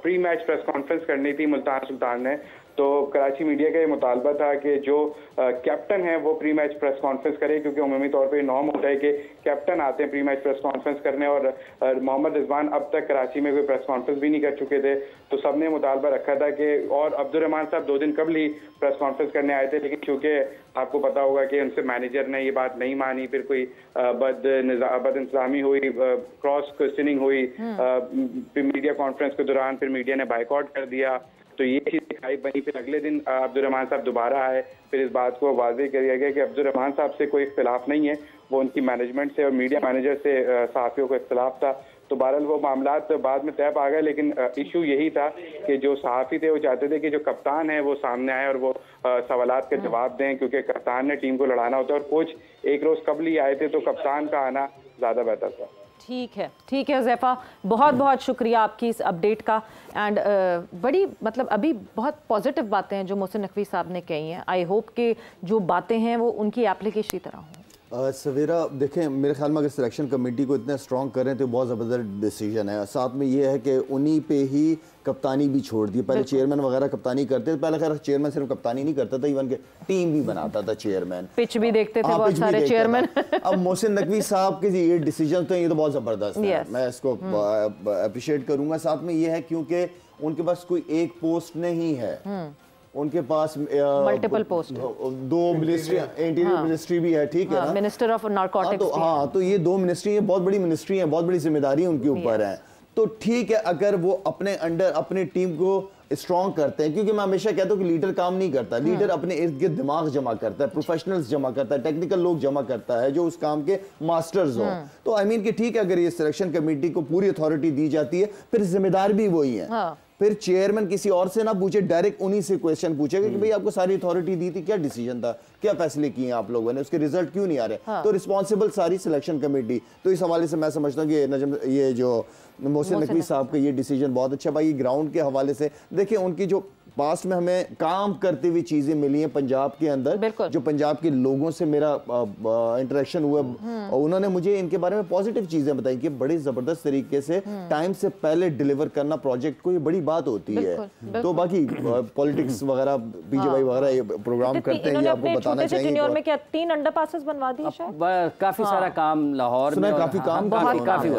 प्री मैच प्रेस कॉन्फ्रेंस करनी थी मुल्तान सुल्तान ने, तो कराची मीडिया का ये मुतालबा था कि जो कैप्टन है वो प्री मैच प्रेस कॉन्फ्रेंस करे, क्योंकि उमूमी तौर पे नॉर्म होता है कि कैप्टन आते हैं प्री मैच प्रेस कॉन्फ्रेंस करने, और मोहम्मद रिजवान अब तक कराची में कोई प्रेस कॉन्फ्रेंस भी नहीं कर चुके थे। तो सबने मुतालबा रखा था कि, और अब्दुल रहमान साहब 2 दिन कबल ही प्रेस कॉन्फ्रेंस करने आए थे, लेकिन चूंकि आपको पता होगा कि उनसे मैनेजर ने ये बात नहीं मानी, फिर कोई बद इंतजामी हुई, क्रॉस क्वेश्चनिंग हुई मीडिया कॉन्फ्रेंस के दौरान, फिर मीडिया ने बाइकआउट कर दिया। तो ये चीज़ दिखाई बनी। फिर अगले दिन अब्दुल रहमान साहब दोबारा आए, फिर इस बात को वाज़ेह किया गया कि अब्दुल रहमान साहब से कोई इख्तिलाफ नहीं है, वो उनकी मैनेजमेंट से और मीडिया मैनेजर से सहाफ़ियों को इख्तिलाफ था। तो बहरहाल वो मामलात बाद में तय पा गए, लेकिन इशू यही था कि जो सहाफ़ी थे वो चाहते थे कि जो कप्तान है वो सामने आए और वो सवालात के जवाब दें, क्योंकि कप्तान ने टीम को लड़ाना होता है, और कोच एक रोज़ कबल ही आए थे, तो कप्तान का आना ज़्यादा बेहतर था। ठीक है हुज़ैफा, बहुत बहुत शुक्रिया आपकी इस अपडेट का। एंड बड़ी मतलब अभी बहुत पॉजिटिव बातें हैं जो मोहसिन नकवी साहब ने कही हैं। आई होप कि जो बातें हैं वो उनकी एप्लीकेशन की तरह हों। सवेरा देखें, मेरे ख्याल में अगर सिलेक्शन कमेटी को इतना स्ट्रॉन्ग करें तो बहुत ज़बरदस्त डिसीजन है। साथ में ये है कि उन्हीं पे ही कप्तानी भी छोड़ दी। पहले चेयरमैन वगैरह कप्तानी करते थे, पहले खैर चेयरमैन सिर्फ कप्तानी नहीं करता था, इवन के टीम भी बनाता था चेयरमैन, पिच भी देखते थे बहुत सारे चेयरमैन। अब मोहसिन नकवी साहब के ये डिसीजन तो ये तो बहुत ज़बरदस्त है, मैं इसको अप्रिशिएट करूँगा। साथ में ये है क्योंकि उनके पास कोई एक पोस्ट नहीं है, उनके पास multiple post, 2 ministry, interior ministry भी है, ठीक है ना, मिनिस्टर ऑफ नारकोटिक्स। तो ये 2 मिनिस्ट्री है, बहुत बड़ी मिनिस्ट्री है, बहुत बड़ी जिम्मेदारी उनके ऊपर है। तो ठीक है, अगर वो अपने अंडर अपनी टीम को स्ट्रॉन्ग करते हैं, क्योंकि मैं हमेशा कहता हूँ कि लीडर काम नहीं करता, लीडर अपने इर्द गिर्द दिमाग जमा करता है, प्रोफेशनल्स जमा करता है, टेक्निकल लोग जमा करता है जो उस काम के मास्टर्स हो। तो आई मीन कि ठीक है, अगर ये सिलेक्शन कमेटी को पूरी अथॉरिटी दी जाती है, फिर जिम्मेदार भी वही है। फिर चेयरमैन किसी और से ना पूछे, डायरेक्ट उन्हीं से क्वेश्चन पूछेगा कि भाई आपको सारी अथॉरिटी दी थी, क्या डिसीजन था, क्या फैसले किए आप लोगों ने, उसके रिजल्ट क्यों नहीं आ रहे। तो रिस्पॉन्सिबल सारी सिलेक्शन कमेटी। तो इस हवाले से मैं समझता हूँ कि ये जो मोहसिन नकवी साहब का ये डिसीजन बहुत अच्छा। भाई ग्राउंड के हवाले से देखिए, उनकी जो पास्ट में हमें काम करती हुई चीजें मिली हैं पंजाब के अंदर, जो पंजाब के लोगों से मेरा इंटरेक्शन हुआ, और उन्होंने मुझे इनके बारे में पॉजिटिव चीजें बताई कि बड़ी जबरदस्त तरीके से टाइम से पहले डिलीवर करना प्रोजेक्ट को, ये बड़ी बात होती है। तो बाकी पॉलिटिक्स वगैरह पीजेवाई वगैरह ये प्रोग्राम करते हैं, ये आपको बताना चाहिए। टेन्योर में क्या 3 अंडरपासेस बनवा दिए शायद? काफी सारा काम लाहौर में, काफी काम, काफी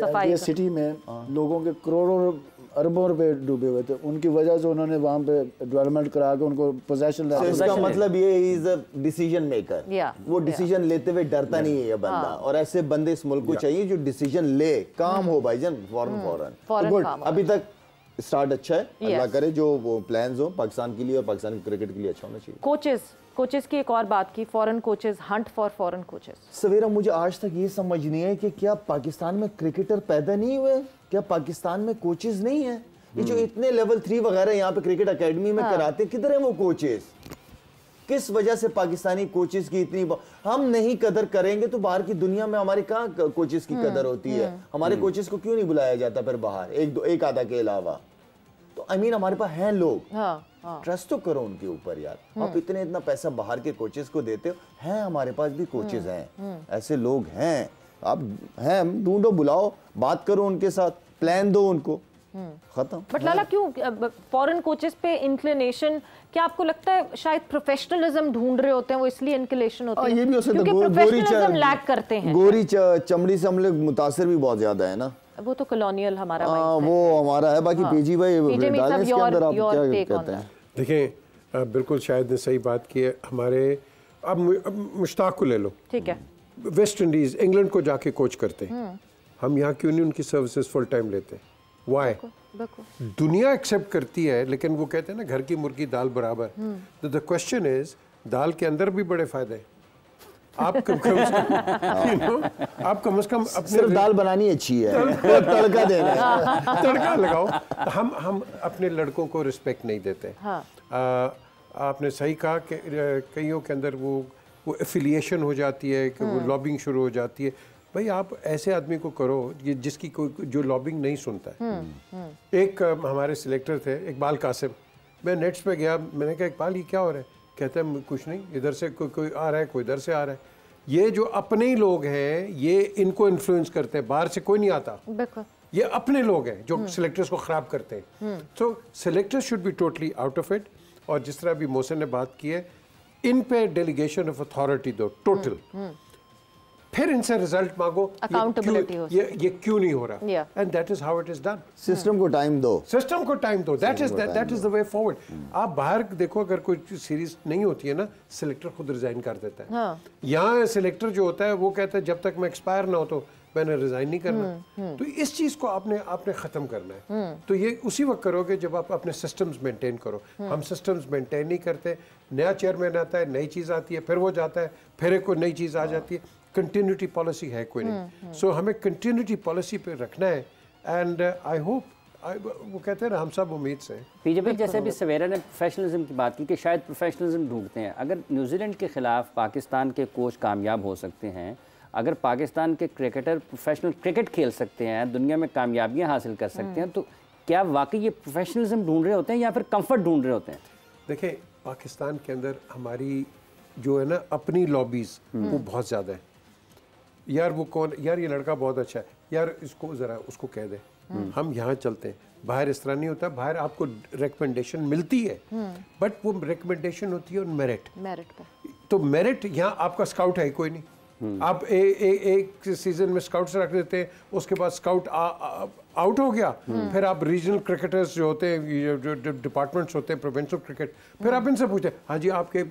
सफाई ये सिटी में लोगों के करोड़ों अरबों रुपए डूबे हुए थे, उनकी वजह से उन्होंने वहाँ पे डेवलपमेंट करा के उनको पोजेशन। इसका मतलब ये इज अ डिसीजन मेकर, वो डिसीजन लेते हुए डरता नहीं है ये बंदा, और ऐसे बंदे इस मुल्क को चाहिए जो डिसीजन ले, काम हो भाईजान, फौरन। गुड, अभी तक स्टार्ट अच्छा है, अल्लाह करे जो वो प्लान्स हो पाकिस्तान के लिए और पाकिस्तान क्रिकेट के लिए अच्छा होना चाहिए। कोचेस की एक और बात की, foreign coaches, hunt for foreign coaches. Savera, मुझे आज तक ये समझ नहीं है कि क्या पाकिस्तान में क्रिकेटर पैदा नहीं हुए, क्या पाकिस्तान में कोचेस नहीं है? ये जो इतने लेवल 3 वगैरह यहाँ पे क्रिकेट एकेडमी में कराते हैं, किधर है वो कोचेस? किस वजह से पाकिस्तानी कोचेस की इतनी हम नहीं कदर करेंगे तो बाहर की दुनिया में हमारे कहाँ कोचेस की कदर होती है? हमारे कोचेस को क्यों नहीं बुलाया जाता फिर बाहर, एक आधा के अलावा? तो आई मीन हमारे पास हैं लोग, ट्रस्ट तो करो उनके ऊपर यार। आप इतना पैसा बाहर के कोचेस को देते हो, हैं हमारे पास भी कोचेस हैं, ऐसे लोग हैं, आप हैं, ढूंढो, बुलाओ, बात करो उनके साथ, प्लान दो उनको, खत्म। बट लाला क्यों फॉरेन कोचेस पे इंक्लिनेशन? क्या आपको लगता है शायद प्रोफेशनलिज्म ढूंढ रहे होते हैं वो, इसलिए इंक्लिनेशन होती है? ये भी हो सकता है, प्रोफेशनलिज्म लैक करते हैं, गोरी चमड़ी से हम लोग मुतासिर भी बहुत ज्यादा है ना, वो तो कॉलोनियल हमारा वो हमारा है। बाकी पीजी भाई डालें इसके अंदर, आप क्या कहते हैं? देखें, बिल्कुल शायद ने सही बात की है। हमारे अब मुश्ताक को ले लो, ठीक है, वेस्ट इंडीज, इंग्लैंड को जाके कोच करते हैं, हम यहाँ क्यों नहीं उनकी सर्विसेज फुल टाइम लेते? वाई दुनिया एक्सेप्ट करती है, लेकिन वो कहते हैं ना घर की मुर्गी दाल बराबर। तो द क्वेश्चन इज दाल के अंदर भी बड़े फायदे हैं। आप कम से कम अपने सिर्फ दाल बनानी अच्छी है, तड़का देना है। तड़का लगाओ। हम अपने लड़कों को रिस्पेक्ट नहीं देते। आपने सही कहा कि कईयों के अंदर वो एफिलिएशन हो जाती है कि वो लॉबिंग शुरू हो जाती है। भाई आप ऐसे आदमी को करो जिसकी कोई जो लॉबिंग नहीं सुनता है। एक हमारे सिलेक्टर थे इकबाल कासिम, मैं नेट्स पे गया, मैंने कहा इकबाल ये क्या हो रहा है? कहते हैं कुछ नहीं, इधर से कोई आ रहा है, कोई इधर से आ रहा है। ये जो अपने ही लोग हैं ये इनको इन्फ्लुएंस करते हैं, बाहर से कोई नहीं आता। ये अपने लोग हैं जो सिलेक्टर्स को ख़राब करते हैं। तो selectors should be totally out of it. और जिस तरह अभी मोहसिन ने बात की है, इन पे डेलीगेशन ऑफ अथॉरिटी दो टोटल, फिर इनसे रिजल्ट मांगो। अकाउंटेबिलिटी हो, ये क्यों नहीं हो रहा? And that is how it is done. System को टाइम दो, सिस्टम को टाइम दो। That is the way forward. आप बाहर देखो, अगर कोई सीरीज नहीं होती है ना, सिलेक्टर खुद रिजाइन कर देता है। यहाँ सिलेक्टर जो होता है वो कहता है जब तक मैं एक्सपायर ना हो तो मैंने रिजाइन नहीं करना। तो इस चीज को आपने खत्म करना है। तो ये उसी वक्त करोगे जब आप अपने सिस्टम्स मेंटेन करो। हम सिस्टम्स मेंटेन नहीं करते। नया चेयरमैन आता है, नई चीज आती है, फिर वो जाता है, फिर एक कोई नई चीज आ जाती है। कंटिन्यूटी पॉलिसी है कोई नहीं। सो हमें कंटिन्यूटी पॉलिसी पे रखना है। एंड आई होप, वो कहते हैं ना, हम सब उम्मीद से। पीजे भाई, जैसे अभी सवेरा ने प्रोफेशनलिज्म की बात की कि शायद प्रोफेशनलिज्म ढूंढते हैं। अगर न्यूजीलैंड के खिलाफ पाकिस्तान के कोच कामयाब हो सकते हैं, अगर पाकिस्तान के क्रिकेटर प्रोफेशनल क्रिकेट खेल सकते हैं, दुनिया में कामयाबियां हासिल कर सकते हैं, तो क्या वाकई ये प्रोफेशनलिज्म ढूंढ रहे होते हैं या फिर कंफर्ट ढूंढ रहे होते हैं? देखिए, पाकिस्तान के अंदर हमारी जो है ना अपनी लॉबीज वो बहुत ज़्यादा है। यार वो कौन, यार ये लड़का बहुत अच्छा है, यार इसको ज़रा उसको कह दे। हम यहाँ चलते हैं, बाहर इस तरह नहीं होता। बाहर आपको रिकमेंडेशन मिलती है, बट वो रिकमेंडेशन होती है मेरिट पे। तो मेरिट यहाँ आपका स्काउट है कोई नहीं। आप एक सीजन में स्काउट्स रख देते हैं, उसके बाद स्काउट आउट हो गया, फिर आप रीजनल क्रिकेटर्स जो होते हैं, जो डिपार्टमेंट्स होते हैं प्रोविंशियल क्रिकेट, फिर आप इनसे पूछते हैं हाँ जी आपके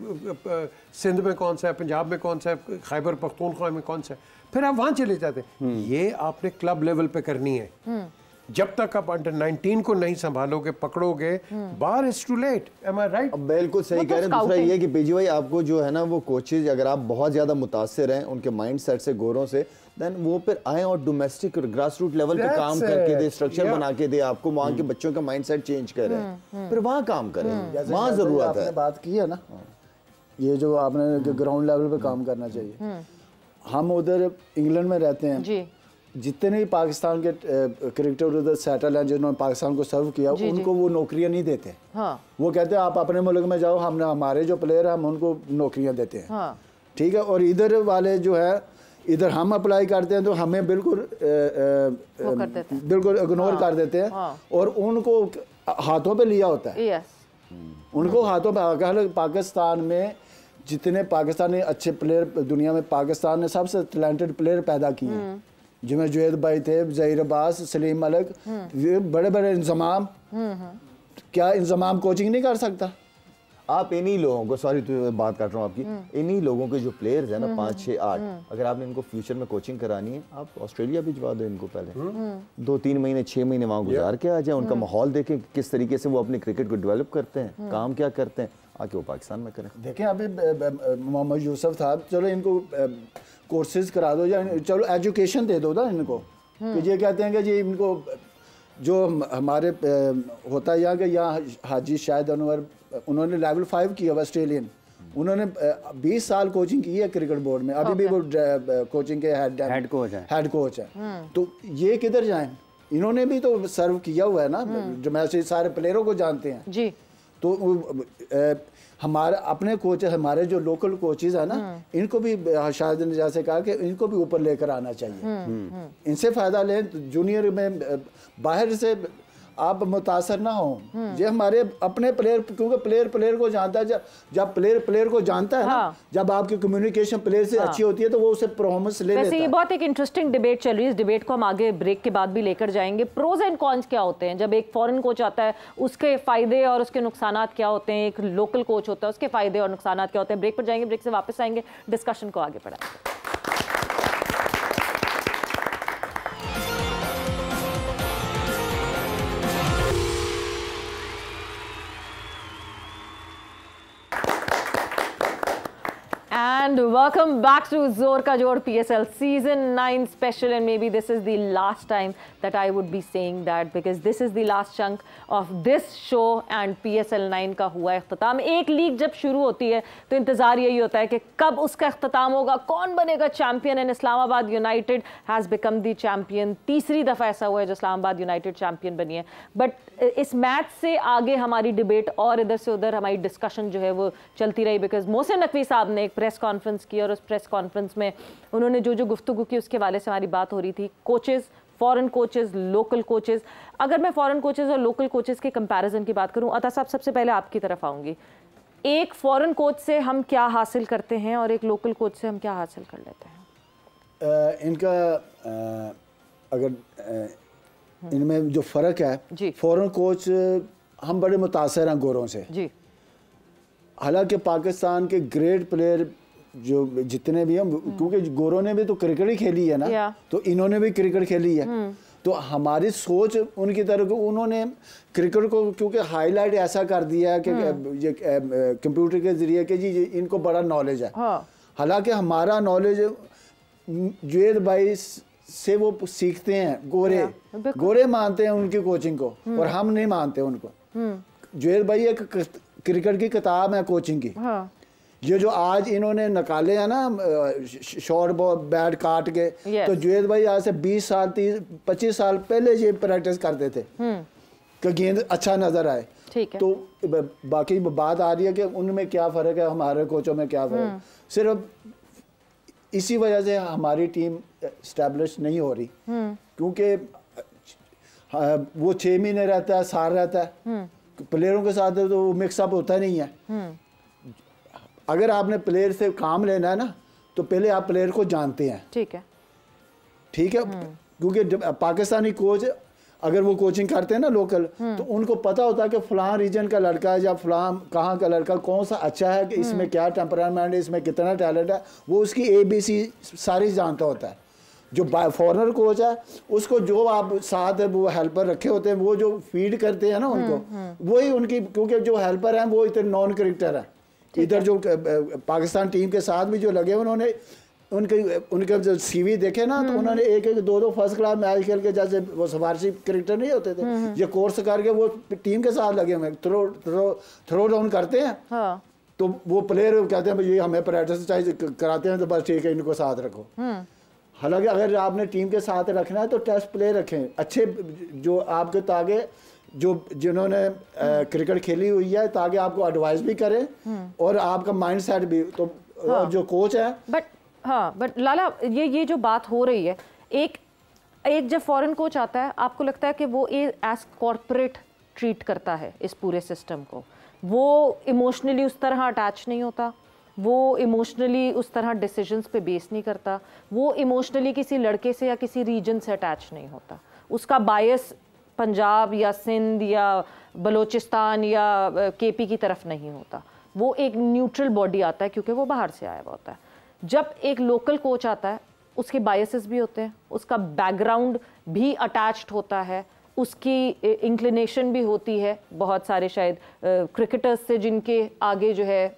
सिंध में कौन सा है, पंजाब में कौन सा है, खैबर पख्तूनख्वा में कौन सा है, फिर आप वहाँ चले जाते हैं। ये आपने क्लब लेवल पे करनी है। जब तक आप अंडर 19 को नहीं संभालोगे, पकड़ोगे, बाहर is too late. Am I right? बिल्कुल सही कह रहे हैं। दूसरा ये कि पीजी भाई, आपको जो है ना वो कोचेज, अगर आप बहुत ज्यादा मुतासिर हैं उनके माइंडसेट से, गोरों से, देन वो फिर आए और डोमेस्टिक ग्रास रूट लेवल पे काम करके दे, स्ट्रक्चर बना के दे आपको, वहाँ के बच्चों का माइंडसेट चेंज करें, फिर वहाँ काम करें। वहाँ जरूरत है। बात की है ना, ये जो आपने ग्राउंड लेवल पे काम करना चाहिए। हम उधर इंग्लैंड में रहते हैं, जितने भी पाकिस्तान के क्रिकेटर उधर सेटल हैं, जिन्होंने पाकिस्तान को सर्व किया, उनको वो नौकरियां नहीं देते। वो कहते हैं आप अपने मुल्क में जाओ, हमने हमारे जो प्लेयर हैं हम उनको नौकरियां देते हैं। ठीक है। और इधर वाले जो है, इधर हम अप्लाई करते हैं तो हमें बिल्कुल इग्नोर कर देते हैं, और उनको हाथों पे लिया होता है। उनको हाथों पे, पाकिस्तान में जितने पाकिस्तानी अच्छे प्लेयर दुनिया में, पाकिस्तान ने सबसे टैलेंटेड प्लेयर पैदा किए हैं, जिसमें जुएद भाई थे, ज़हीर अब्बास, सलीम मलिक, ये बड़े बड़े इंतजाम। क्या इंतजाम कोचिंग नहीं कर सकता? आप इन्हीं लोगों को, सॉरी तो बात कर रहा हूँ आपकी, इन्हीं लोगों के जो प्लेयर्स हैं ना 5, 6, 8, अगर आपने इनको फ्यूचर में कोचिंग करानी है, आप ऑस्ट्रेलिया भिजवा दो इनको। पहले 2-3 महीने 6 महीने वहाँ गुजार के आ जाए, उनका माहौल देखें किस तरीके से वो अपने क्रिकेट को डेवलप करते हैं, काम क्या करते हैं, आके वो पाकिस्तान में करें। देखें अभी मोहम्मद यूसुफ साहब, चलो इनको कोर्सेज करा दो, या चलो एजुकेशन दे दो ना इनको। कि ये कहते हैं कि जी इनको जो हमारे होता है यहाँ के, यहाँ हाजी शाहिद अनवर, उन्होंने लेवल 5 किया ऑस्ट्रेलियन, उन्होंने 20 साल कोचिंग की है क्रिकेट बोर्ड में, अभी भी वो कोचिंग के हेड कोच है। तो ये किधर जाएं? इन्होंने भी तो सर्व किया हुआ है ना, जो मैच सारे प्लेयरों को जानते हैं जी। तो हमारे अपने कोचेस, हमारे जो लोकल कोचेस है ना, इनको भी शायद ने जैसे कहा कि इनको भी ऊपर लेकर आना चाहिए, इनसे फायदा लें। जूनियर में बाहर से आप मुतासर ना हो। ये हमारे अपने प्लेयर, क्योंकि प्लेयर को जानता है। जब प्लेयर को जानता है ना, जब आपकी कम्युनिकेशन प्लेयर से अच्छी होती है तो वो उसे परफॉर्मेंस ले लेता है। ये बहुत एक इंटरेस्टिंग डिबेट चल रही है। इस डिबेट को हम आगे ब्रेक के बाद भी लेकर जाएंगे। प्रोज एंड कॉन्स क्या होते हैं? जब एक फॉरेन कोच आता है उसके फायदे और उसके नुकसानात क्या होते हैं, एक लोकल कोच होता है उसके फायदे और नुकसानात क्या होते हैं? ब्रेक पर जाएंगे, ब्रेक से वापस आएंगे, डिस्कशन को आगे बढ़ाएंगे। welcome back to Zor Ka Jod PSL Season 9 special, and maybe this is the last time that I would be saying that, because this is the last chunk of this show and PSL 9 का हुआ इख्तिताम। एक league जब शुरू होती है तो इंतज़ार यही होता है कि कब उसका इख्तिताम होगा, कौन बनेगा champion, and Islamabad United has become the champion. तीसरी दफ़ा ऐसा हुआ है जो इस्लामाबाद यूनाइटेड चैम्पियन बनी है। बट इस मैच से आगे हमारी डिबेट और इधर से उधर हमारी डिस्कशन जो है वो चलती रही, बिकॉज मोहसिन नकवी साहब ने एक प्रेस कॉन्फ्रेंस की और उस प्रेस कॉन्फ्रेंस में उन्होंने जो गुफ्तगू की उसके हवाले से हमारी बात हो रही थी। Coaches, foreign coaches, local coaches. अगर मैं फॉरेन कोचेस और लोकल कोचेस के कंपैरिजन की बात करूं, अता साहब सबसे पहले आपकी तरफ आऊंगी। एक फॉरेन कोच से हम क्या हासिल करते हैं और एक लोकल कोच से हम क्या हासिल कर लेते हैं? इनका अगर इनमें जो फ़र्क है, फॉरेन कोच हम बड़े मुतासर हैं गोरों से जी। हालांकि पाकिस्तान के ग्रेट प्लेयर जो जितने भी हैं, क्योंकि गोरों ने भी तो क्रिकेट ही खेली है ना, तो इन्होंने भी क्रिकेट खेली है, तो हमारी सोच उनकी तरफ, उन्होंने क्रिकेट को क्योंकि हाईलाइट ऐसा कर दिया है कि ये कंप्यूटर के ज़रिए कि जी इनको बड़ा नॉलेज है। हालांकि हमारा नॉलेज जुएद भाई से वो सीखते हैं, गोरे मानते हैं उनकी कोचिंग को और हम नहीं मानते उनको। जुएद भाई एक क्रिकेट की किताब है कोचिंग की। ये जो आज इन्होंने निकाले हैं ना शॉर्ट बॉल बैट काट के, तो जुएद भाई आज से 20 साल 25 साल पहले ये प्रैक्टिस करते थे कि गेंद अच्छा नजर आए। तो बाकी बात आ रही है कि उनमें क्या फ़र्क है, हमारे कोचों में क्या फ़र्क। सिर्फ इसी वजह से हमारी टीम एस्टैब्लिश नहीं हो रही, क्योंकि वो 6 महीने रहता है, साल रहता है, प्लेयरों के साथ तो मिक्सअप होता नहीं है। अगर आपने प्लेयर से काम लेना है ना, तो पहले आप प्लेयर को जानते हैं। ठीक है क्योंकि पाकिस्तानी कोच अगर वो कोचिंग करते हैं ना लोकल, तो उनको पता होता है कि फलां रीजन का लड़का है या फलां कहाँ का लड़का कौन सा अच्छा है, कि इसमें क्या टेम्परामेंट है, इसमें कितना टैलेंट है, वो उसकी ABC सारी जानता होता है। जो फॉरनर कोच है उसको जो आप साथ वो हेल्पर रखे होते हैं, वो जो फीड करते हैं ना उनको, वही उनकी, क्योंकि जो हेल्पर हैं वो इतने नॉन क्रिकेटर हैं। इधर जो पाकिस्तान टीम के साथ भी जो लगे, उन्होंने उनके जो CV देखे ना, तो उन्होंने एक 2 फर्स्ट क्लास मैच खेल के, जैसे वो सिफारशी क्रिकेटर नहीं होते थे, ये कोर्स करके वो टीम के साथ लगे हुए, थ्रो डाउन करते हैं। तो वो प्लेयर कहते हैं ये हमें प्रैक्टिस चाहिए कराते हैं, तो बस ठीक है इनको साथ रखो। हालांकि अगर आपने टीम के साथ रखना है तो टेस्ट प्लेयर रखें अच्छे, जो आपके ताकि जिन्होंने क्रिकेट खेली हुई है, ताकि आपको एडवाइस भी करें और आपका माइंड सेट भी। तो जो कोच है बट लाला, ये जो बात हो रही है, एक जब फॉरेन कोच आता है, आपको लगता है कि वो एज कॉर्पोरेट ट्रीट करता है इस पूरे सिस्टम को, वो इमोशनली उस तरह अटैच नहीं होता, वो इमोशनली उस तरह डिसीजंस पे बेस नहीं करता, वो इमोशनली किसी लड़के से या किसी रीजन से अटैच नहीं होता, उसका बायस पंजाब या सिंध या बलोचिस्तान या KP की तरफ नहीं होता, वो एक न्यूट्रल बॉडी आता है क्योंकि वो बाहर से आया हुआ होता है। जब एक लोकल कोच आता है, उसके बायसेस भी होते हैं, उसका बैकग्राउंड भी अटैच्ड होता है, उसकी इंक्लिनेशन भी होती है। बहुत सारे शायद क्रिकेटर्स से जिनके आगे जो है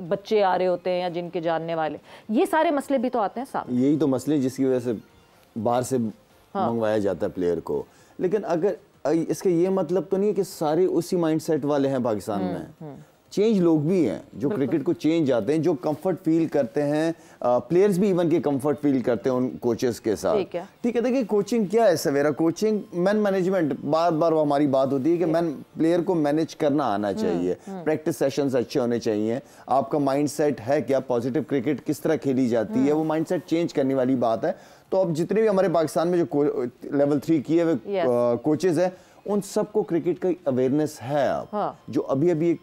बच्चे आ रहे होते हैं या जिनके जानने वाले, ये सारे मसले भी तो आते हैं सामने। यही तो मसले जिसकी वजह से बाहर से मंगवाया जाता है प्लेयर को। लेकिन अगर इसका ये मतलब तो नहीं है कि सारे उसी माइंडसेट वाले हैं पाकिस्तान में। चेंज लोग भी हैं जो क्रिकेट को चेंज जाते हैं, जो कंफर्ट फील करते हैं, प्लेयर्स भी इवन के कंफर्ट फील करते हैं उन कोचेस के साथ। ठीक है देखिए कोचिंग क्या है सवेरा, कोचिंग मैन मैनेजमेंट, बार बार वो हमारी बात होती है कि मैन प्लेयर को मैनेज करना आना चाहिए, प्रैक्टिस सेशंस अच्छे होने चाहिए, आपका माइंडसेट है क्या, पॉजिटिव क्रिकेट किस तरह खेली जाती है, वो माइंडसेट चेंज करने वाली बात है। तो अब जितने भी हमारे पाकिस्तान में जो लेवल 3 किए हुए कोचेस हैं, उन सबको क्रिकेट का अवेयरनेस है। अब जो अभी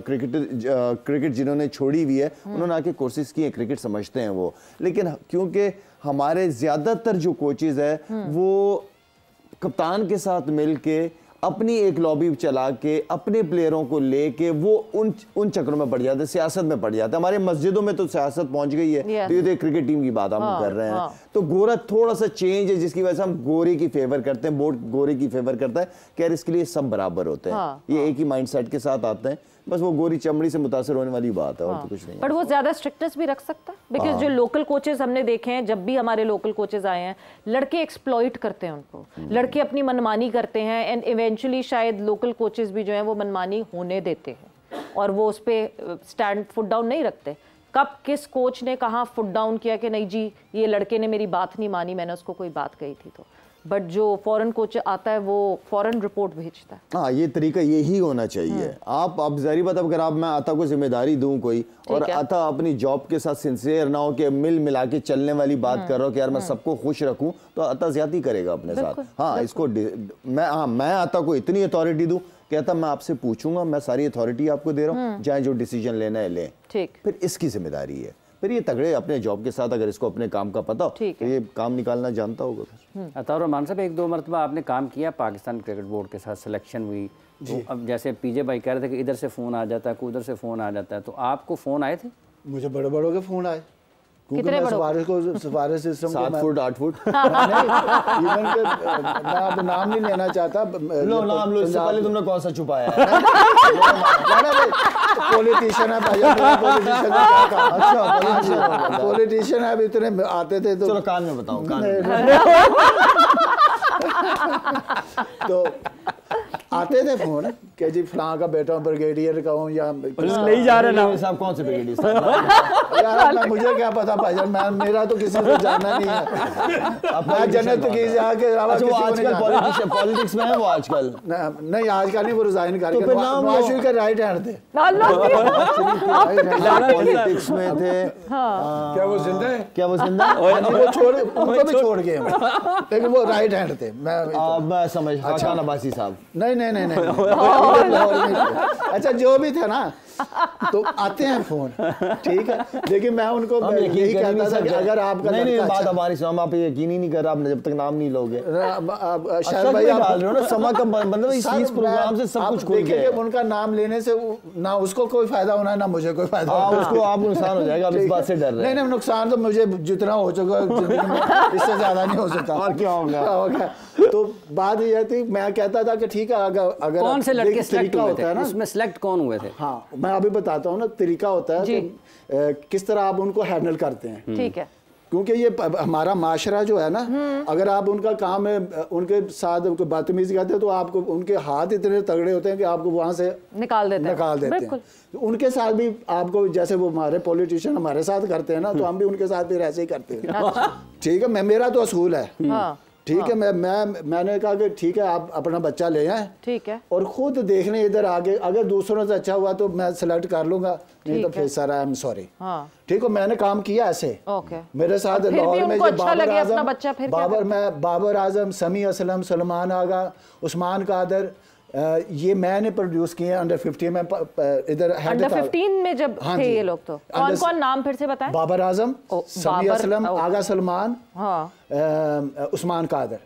क्रिकेट जिन्होंने छोड़ी हुई है, उन्होंने आके कोर्सेज किए, क्रिकेट समझते हैं वो। लेकिन क्योंकि हमारे ज़्यादातर जो कोचेज है वो कप्तान के साथ मिल के अपनी एक लॉबी चला के अपने प्लेयरों को लेके वो उन चक्रों में पड़ जाते हैं, सियासत में पड़ जाते हैं। हमारे मस्जिदों में तो सियासत पहुंच गई है। तो ये क्रिकेट टीम की बात हम कर रहे हैं। तो गोरा थोड़ा सा चेंज है जिसकी वजह से हम गोरे की फेवर करते हैं, बोर्ड गोरे की फेवर करता है कि यार इसके लिए सब बराबर होते हैं, ये एक ही माइंडसेट के साथ आते हैं। बस वो गोरी चमड़ी से मुतासर होने वाली बात है और तो कुछ नहीं। बट वो ज्यादा स्ट्रिक्टनेस भी रख सकता है, बिकॉज जो लोकल कोचेस हमने देखे हैं, जब भी हमारे लोकल कोचेस आए हैं, लड़के एक्सप्लॉइट करते हैं उनको, लड़के अपनी मनमानी करते हैं एंड इवेंचुअली शायद लोकल कोचेस भी जो है वो मनमानी होने देते हैं और वो उस पर स्टैंड फुट डाउन नहीं रखते। कब किस कोच ने कहाँ फुट डाउन किया कि नहीं जी ये लड़के ने मेरी बात नहीं मानी, मैंने उसको कोई बात कही थी। तो बट जो फॉरेन कोच आता है वो फॉरेन रिपोर्ट भेजता है। हाँ, ये तरीका यही होना चाहिए। आप अब ज़ाहिर बात, अगर आप मैं आता को जिम्मेदारी दूं कोई और आता अपनी जॉब के साथ सिंसियर ना हो कि मिल मिला के चलने वाली बात कर रहा हूँ कि यार मैं सबको खुश रखूं, तो आता ज्यादती करेगा अपने साथ। हाँ, इसको मैं आता को इतनी अथॉरिटी दूं, कहता मैं आपसे पूछूंगा, मैं सारी अथॉरिटी आपको दे रहा हूँ, चाहे जो डिसीजन लेना है लें। ठीक, फिर इसकी जिम्मेदारी है। फिर ये तगड़े अपने जॉब के साथ, अगर इसको अपने काम का पता हो तो ये काम निकालना जानता होगा। अताउर रहमान साहब, 1-2 मरतबा आपने काम किया पाकिस्तान क्रिकेट बोर्ड के साथ, सिलेक्शन हुई, तो अब जैसे पीजे भाई कह रहे थे कि इधर से फ़ोन आ जाता है, कोई उधर से फ़ोन आ जाता है, तो आपको फ़ोन आए थे? मुझे बड़े बड़ों के फ़ोन आए, क्योंकि मैं सिफारिश सिस्टम 7 फुट 8 फुट इवन के मैं अब नाम नहीं लेना चाहता। लो नाम लो, इससे पहले तुमने कौन सा छुपाया? पॉलिटिशियन है भाई, पॉलिटिशियन है, अच्छा पॉलिटिशियन है, अब इतने आते थे तो चलो कान में बताओ, कान में। तो आते थे फोन कि जी फलां का बेटा ब्रिगेडियर का हूँ या नहीं जा रहे ना साहब, कौन से ब्रिगेडियर साहब? यार मुझे क्या पता भाईजान, मैं मेरा तो किसी को जाना नहीं है। मैं जन्नत की जाके आजकल पॉलिटिक्स में है वो आजकल नहीं, आजकल नहीं, वो रिजाइन कर गए। नवाज शरीफ के राइट हैंड थे, पॉलिटिक्स में थे। क्या वो जिंदा है? क्या वो जिंदा है? वो छोड़, उनको भी छोड़ गए, लेकिन वो राइट हैंड थे। मैं समझ, अच्छा नबासी साहब नहीं नहीं नहीं नहीं अच्छा जो भी था ना, तो आते हैं फोन, ठीक है, लेकिन मैं उनको यही कहता था कि अगर आपका नहीं बात हमारी हम आप यकीन ही नहीं कर रहा, आपने जब तक नाम नहीं लोगे। शायद भाई आप डाल रहे हो ना समा का मतलब इस प्रोग्राम से सब कुछ खुल गया। उनका नाम लेने से ना उसको कोई फायदा होना है ना मुझे कोई फायदा होना, उसको आप नुकसान हो जाएगा, आप इस बात से डर रहे हैं। नहीं नुकसान तो मुझे जितना हो चुका जिंदगी में इससे ज्यादा नहीं हो सकता। और क्या होगा? तो बात यह थी, मैं कहता था कि ठीक है, अगर कौन से लड़के सिलेक्ट हुए थे ना, उसमें सिलेक्ट कौन हुए थे? हाँ, मैं अभी बताता हूँ ना, तरीका होता है कि किस तरह आप उनको हैंडल करते हैं। ठीक है, क्योंकि ये हमारा माशरा जो है ना, अगर आप उनका काम है उनके साथ बदतमीजी करते हैं तो आपको उनके हाथ इतने तगड़े होते हैं कि आपको वहां से निकाल देते हैं। उनके साथ भी आपको, जैसे वो हमारे पॉलिटिशियन हमारे साथ करते हैं ना, तो हम भी उनके साथ भी ऐसे ही करते हैं। ठीक है, मेरा तो असूल है, ठीक है, मैंने कहा कि ठीक है आप अपना बच्चा ले आए, ठीक है, और खुद देखने इधर आगे, अगर दूसरों से अच्छा हुआ तो मैं सिलेक्ट कर लूंगा, नहीं तो फिर सर आई एम सॉरी। ठीक है, मैंने काम किया ऐसे। मेरे साथ लाहौर में बाबर आजम, समी असलम, सलमान आगा, उस्मान कादर, ये मैंने प्रोड्यूस किए अंडर 15 में। इधर अंडर 15 में जब थे ये लोग, तो कौन कौन नाम फिर से बताएं? बाबर आजम, समी असलम, आगा सलमान, उस्मान कादर,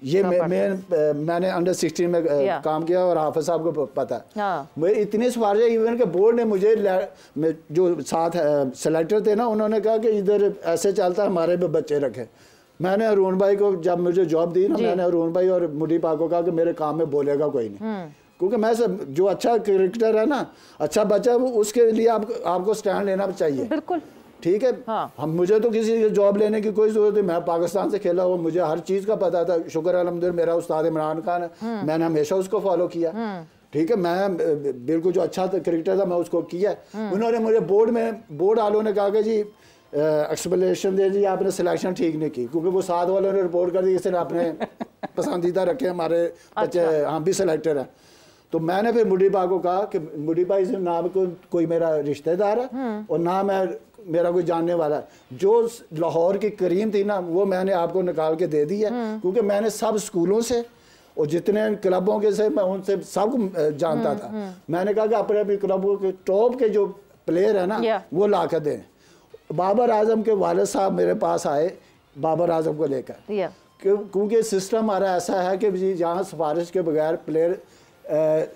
ये मैंने अंडर 16 में काम किया और हाफिज साहब को पता है। मेरे इतने सिफारिशें, इवन के बोर्ड ने मुझे, जो साथ सेलेक्टर थे ना, उन्होंने कहा कि इधर ऐसे चलता है, हमारे भी बच्चे रखे। मैंने अरुण भाई को जब मुझे जॉब दी ना, मैंने अरुण भाई और मुडी पाक को कहा कि मेरे काम में बोलेगा कोई नहीं, क्योंकि मैं सब जो अच्छा क्रिकेटर है ना, अच्छा बच्चा, वो उसके लिए आपको स्टैंड लेना चाहिए। बिल्कुल ठीक है। हम मुझे तो किसी की जॉब लेने की कोई जरूरत नहीं, मैं पाकिस्तान से खेला हुआ, मुझे हर चीज़ का पता था। शुक्र अल्हम्दुलिल्लाह, मेरा उस्ताद इमरान खान है, मैंने हमेशा उसको फॉलो किया। ठीक है, मैं बिल्कुल जो अच्छा क्रिकेटर था मैं उसको किया। उन्होंने मुझे बोर्ड वालों ने कहा कि जी एक्सप्लेनेशन दे जी, आपने सिलेक्शन ठीक नहीं की, क्योंकि वो साथ वालों ने रिपोर्ट कर दी इसने अपने पसंदीदा रखे, हमारे बच्चे हम भी सिलेक्टर हैं। तो मैंने फिर मुडी भाई को कहा कि मुडी भाई से ना कोई मेरा रिश्तेदार है और ना मेरा कोई जानने वाला है। जो लाहौर की करीम थी ना, वो मैंने आपको निकाल के दे दी है, क्योंकि मैंने सब स्कूलों से और जितने क्लबों के से मैं उनसे सब जानता था। मैंने कहा कि अपने अपने क्लबों के टॉप के जो प्लेयर है ना, वो ला कर दें। बाबर आजम के वालिद साहब मेरे पास आए बाबर आजम को लेकर, क्योंकि सिस्टम हमारा ऐसा है कि जहाँ सिफारिश के बगैर प्लेयर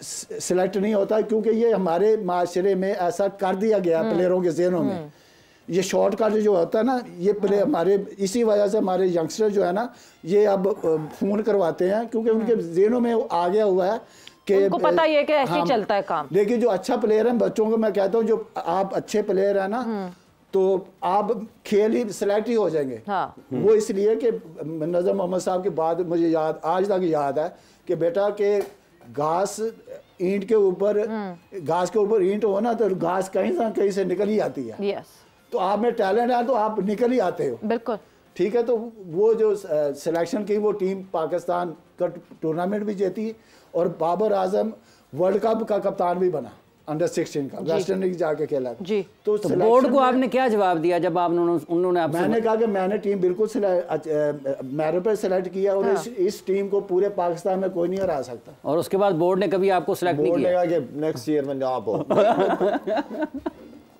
सिलेक्ट नहीं होता, क्योंकि ये हमारे माशरे में ऐसा कर दिया गया प्लेयरों के जहनों में। ये शॉर्टकट जो होता है ना, ये प्ले हमारे इसी वजह से हमारे यंगस्टर जो है ना, ये अब फ़ोन करवाते हैं, क्योंकि उनके जहनों में आ गया हुआ है कि उनको पता ही है कि ऐसे ही चलता है काम। लेकिन जो अच्छा प्लेयर है, बच्चों को मैं कहता हूँ जो आप अच्छे प्लेयर है ना तो आप खेल ही सिलेक्ट ही हो जाएंगे। हाँ। वो इसलिए कि नजर मोहम्मद साहब के बाद मुझे याद आज तक याद है कि बेटा के घास ईंट के ऊपर घास के ऊपर ईंट हो ना तो घास कहीं से निकल ही आती है। यस। तो आप में टैलेंट है तो आप निकल ही आते हो। बिल्कुल ठीक है। तो वो जो सिलेक्शन की वो टीम पाकिस्तान का टूर्नामेंट भी जीती और बाबर आजम वर्ल्ड कप का कप्तान भी बना अंडर 16 का, वेस्ट इंडीज जाके खेला जी। तो बोर्ड को आपने क्या जवाब दिया जब आप उन्होंने आपसे? मैंने कहा कि मैंने टीम बिल्कुल मेरिट पर सिलेक्ट किया और इस टीम को पूरे पाकिस्तान में कोई नहीं हरा सकता। और उसके बाद बोर्ड ने कभी आपको सिलेक्ट नहीं किया? बोर्ड ने कहा कि नेक्स्ट ईयर में आप हो।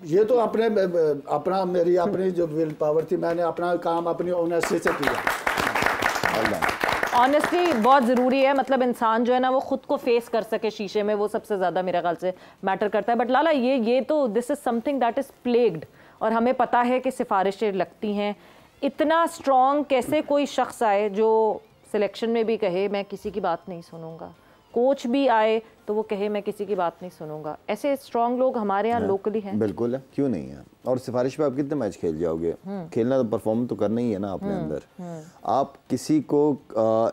ये तो अपना मेरी अपनी जो विल पावर थी, मैंने अपना काम अपनी ऑनेस्टी से किया। ऑनेस्टली बहुत ज़रूरी है, मतलब इंसान जो है ना वो खुद को फेस कर सके शीशे में, वो सबसे ज़्यादा मेरे ख्याल से मैटर करता है। बट लाला ये तो this is something that is plagued, और हमें पता है कि सिफारिशें लगती हैं। इतना स्ट्रॉन्ग कैसे कोई शख्स आए जो सिलेक्शन में भी कहे मैं किसी की बात नहीं सुनूंगा, कोच भी आए तो वो कहे मैं किसी की बात नहीं सुनूंगा? ऐसे स्ट्रॉन्ग लोग हमारे यहाँ लोकली हैं। बिल्कुल है, क्यों नहीं है। और सिफारिश पे आप कितने मैच खेल जाओगे? खेलना तो परफॉर्म तो करना ही है ना अपने अंदर। आप किसी को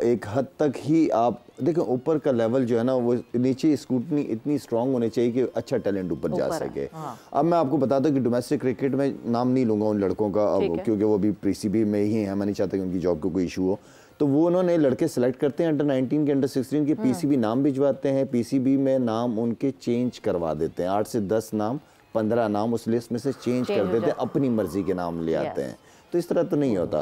एक हद तक ही आप देखो, ऊपर का लेवल जो है ना वो नीचे स्क्रूटनी इतनी स्ट्रांग होनी चाहिए कि अच्छा टैलेंट ऊपर जा सके। अब मैं आपको बताता हूँ कि डोमेस्टिक क्रिकेट में नाम नहीं लूंगा उन लड़कों का क्योंकि वो भी पीसीबी में ही है, मैं नहीं चाहता कि उनकी जॉब को कोई इशू हो। तो वो उन्होंने लड़के सेलेक्ट करते हैं अंडर 19 के अंडर 16 के, पीसीबी नाम भिजवाते हैं, पीसीबी में नाम उनके चेंज करवा देते हैं, 8 से 10 नाम 15 नाम उस लिस्ट में से चेंज कर देते हैं, अपनी मर्जी के नाम ले आते हैं। तो इस तरह तो नहीं होता।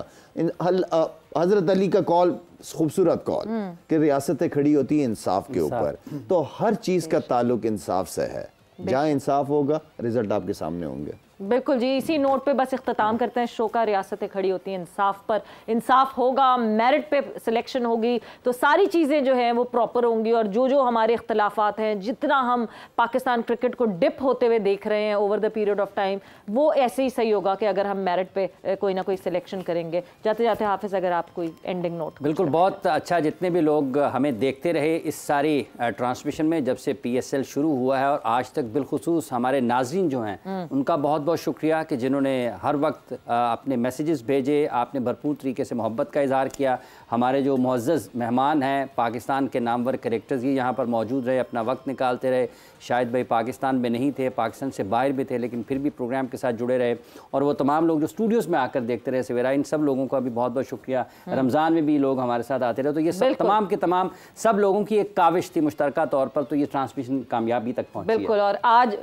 हजरत अली का कॉल खूबसूरत कॉल कि रियासतें खड़ी होती है इंसाफ के ऊपर, तो हर चीज का ताल्लुक इंसाफ से है। जहाँ इंसाफ होगा रिजल्ट आपके सामने होंगे। बिल्कुल जी, इसी नोट पे बस इख्तिताम करते हैं शो का। रियासतें खड़ी होती हैं इंसाफ पर, इंसाफ होगा, मेरिट पे सिलेक्शन होगी तो सारी चीज़ें जो हैं वो प्रॉपर होंगी। और जो जो हमारे इख्तलाफात हैं, जितना हम पाकिस्तान क्रिकेट को डिप होते हुए देख रहे हैं over the period of time, वो ऐसे ही सही होगा कि अगर हम मेरिट पे कोई ना कोई सिलेक्शन करेंगे। जाते जाते हाफिज़ अगर आप कोई एंडिंग नोट। बिल्कुल, बहुत अच्छा। जितने भी लोग हमें देखते रहे इस सारी ट्रांसमिशन में जब से PSL शुरू हुआ है और आज तक, बिलखुसूस हमारे नाज़रीन जो हैं उनका बहुत बहुत शुक्रिया कि जिन्होंने हर वक्त अपने मैसेजेस भेजे, आपने भरपूर तरीके से मोहब्बत का इजहार किया। हमारे जो मुअज़्ज़ज़ मेहमान हैं, पाकिस्तान के नामवर कैरेक्टर्स ये यहाँ पर मौजूद रहे, अपना वक्त निकालते रहे। शायद भाई पाकिस्तान में नहीं थे, पाकिस्तान से बाहर भी थे, लेकिन फिर भी प्रोग्राम के साथ जुड़े रहे। और वो तमाम लोग जो स्टूडियोज़ में आकर देखते रहे सवेरा, इन सब लोगों का भी बहुत बहुत शुक्रिया। रमज़ान में भी लोग हमारे साथ आते रहे। तो ये सब तमाम के तमाम सब लोगों की एक काविश थी मुश्तरका तौर पर, तो ये ट्रांसमिशन कामयाबी तक पहुँची। बिल्कुल। और आज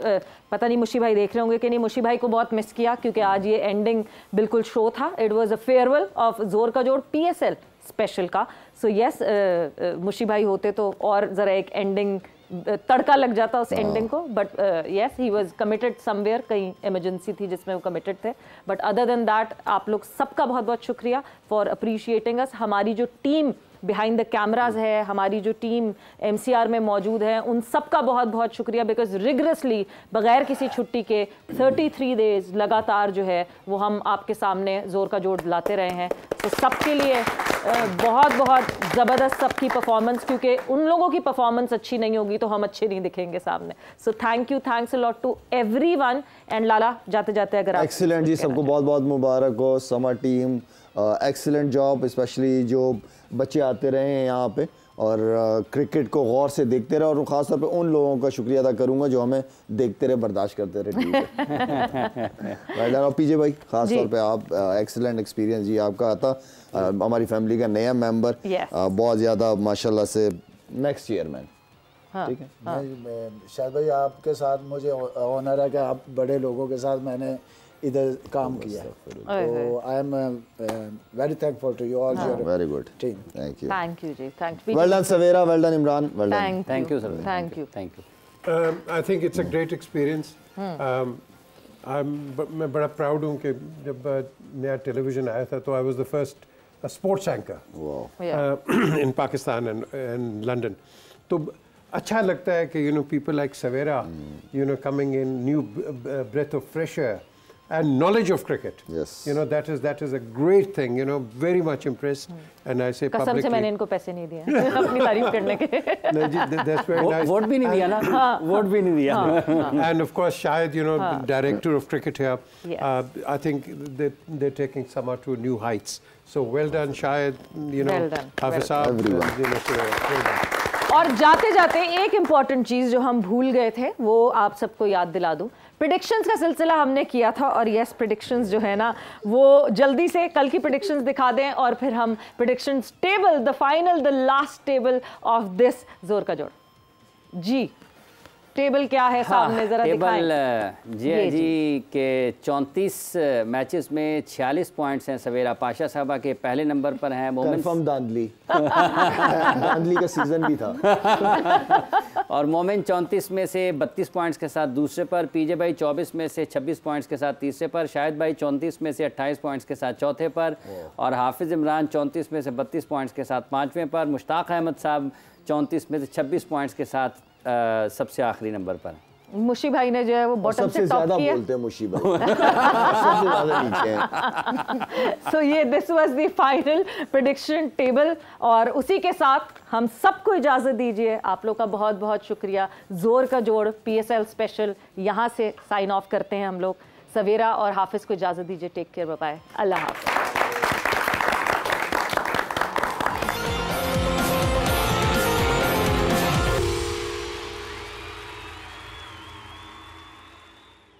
पता नहीं मुशी भाई देख रहे होंगे कि नहीं, मुशी भाई को बहुत मिस किया क्योंकि आज ये एंडिंग बिल्कुल शो था। It was a farewell of जोर का जोड़ PSL स्पेशल का। सो यस, मुशी भाई होते तो और ज़रा एक एंडिंग तड़का लग जाता उस एंडिंग को। But yes, he was committed somewhere, कहीं इमरजेंसी थी जिसमें वो कमिटेड थे। बट अदर देन दैट, आप लोग सबका बहुत बहुत शुक्रिया फॉर अप्रिशिएटिंग अस। हमारी जो टीम बिहाइंड द कैमराज है, हमारी जो टीम MCR में मौजूद है, उन सब का बहुत बहुत शुक्रिया। बिकॉज रिगरसली बगैर किसी छुट्टी के 33 डेज लगातार जो है वो हम आपके सामने जोर का जोड़ लाते रहे हैं। तो सबके लिए बहुत बहुत ज़बरदस्त सबकी परफॉर्मेंस, क्योंकि उन लोगों की परफॉर्मेंस अच्छी नहीं होगी तो हम अच्छे नहीं दिखेंगे सामने। So thank you, thanks a lot to everyone. And Lala, जाते जाते अगर आप एक्सीलेंट जी, सबको बहुत बहुत मुबारक हो। Summer team excellent job, specially जो बच्चे आते रहे हैं यहाँ पे और क्रिकेट को गौर से देखते रहे। और ख़ास तौर पे उन लोगों का शुक्रिया अदा करूँगा जो हमें देखते रहे, बर्दाश्त करते रहे टीवी पे। और पीजे भाई, ख़ास तौर पे आप एक्सीलेंट एक्सपीरियंस जी आपका आता, हमारी फैमिली का नया मेंबर, बहुत ज़्यादा माशाल्लाह से नेक्स्ट चेयरमैन। ठीक है। शायद भाई आपके साथ मुझे ऑनर है कि आप बड़े लोगों के साथ मैंने इधर काम किया, तो I am very thankful to you all your very good team. Thank you, thank you ji, thank you. Well done Savera, well done Imran, well done. Thank you sir, thank you, thank you. I think it's a great experience. मैं बड़ा proud हूँ कि जब नया television आया था तो I was the first sports anchor in Pakistan and London. तो अच्छा लगता है कि you know people like Savera, you know, coming in, new breath of fresh air, and knowledge of cricket. Yes. You know, that is a great thing. You know, very much impressed. And I say कसम publicly. से मैंने इनको पैसे नहीं दिए अपनी तारीफ करने के। No, that's very nice. Vote भी नहीं दिया ना, वोट भी नहीं दिया। And of course, Shahid, you know, director of cricket here, Yes. I think they're taking Sama to new heights. So well done, Shahid. You know, Well done. Hafiz Saab, you know, so well done. और जाते जाते एक important चीज़ जो हम भूल गए थे वो आप सबको याद दिला दूं। प्रेडिक्शंस का सिलसिला हमने किया था और यस प्रेडिक्शंस जो है ना वो जल्दी से कल की प्रेडिक्शंस दिखा दें और फिर हम predictions table the final the last table of this जोर का जोड़। जी टेबल क्या है सामने जरा दिखाएं। टेबल जी के 34 मैचेस में 46 पॉइंट्स हैं। सवेरा पाशा साहबा के पहले नंबर पर हैं। कंफर्म दांदली दांदली का सीजन भी था। और मोमिन 34 में से 32 पॉइंट्स के साथ दूसरे पर, पीजे भाई 24 में से 26 पॉइंट्स के साथ तीसरे पर, शाहिद भाई 34 में से 28 पॉइंट्स के साथ चौथे पर और हाफिज़ इमरान 34 में से 32 पॉइंट्स के साथ पाँचवें पर, मुश्ताक अहमद साहब 34 में से 26 पॉइंट्स के साथ सबसे आखिरी नंबर पर। मुशी भाई ने जो है वो बॉटम से टॉप किया। बोलते हैं मुशी भाई सबसे ज़्यादा नीचे हैं। सो ये this was the final prediction table और उसी के साथ हम सबको इजाज़त दीजिए। आप लोग का बहुत बहुत शुक्रिया। जोर का जोड़ PSL स्पेशल यहाँ से साइन ऑफ करते हैं हम लोग। सवेरा और हाफिज़ को इजाज़त दीजिए। टेक केयर, बाय बाय, अल्लाह हाफ़िज़।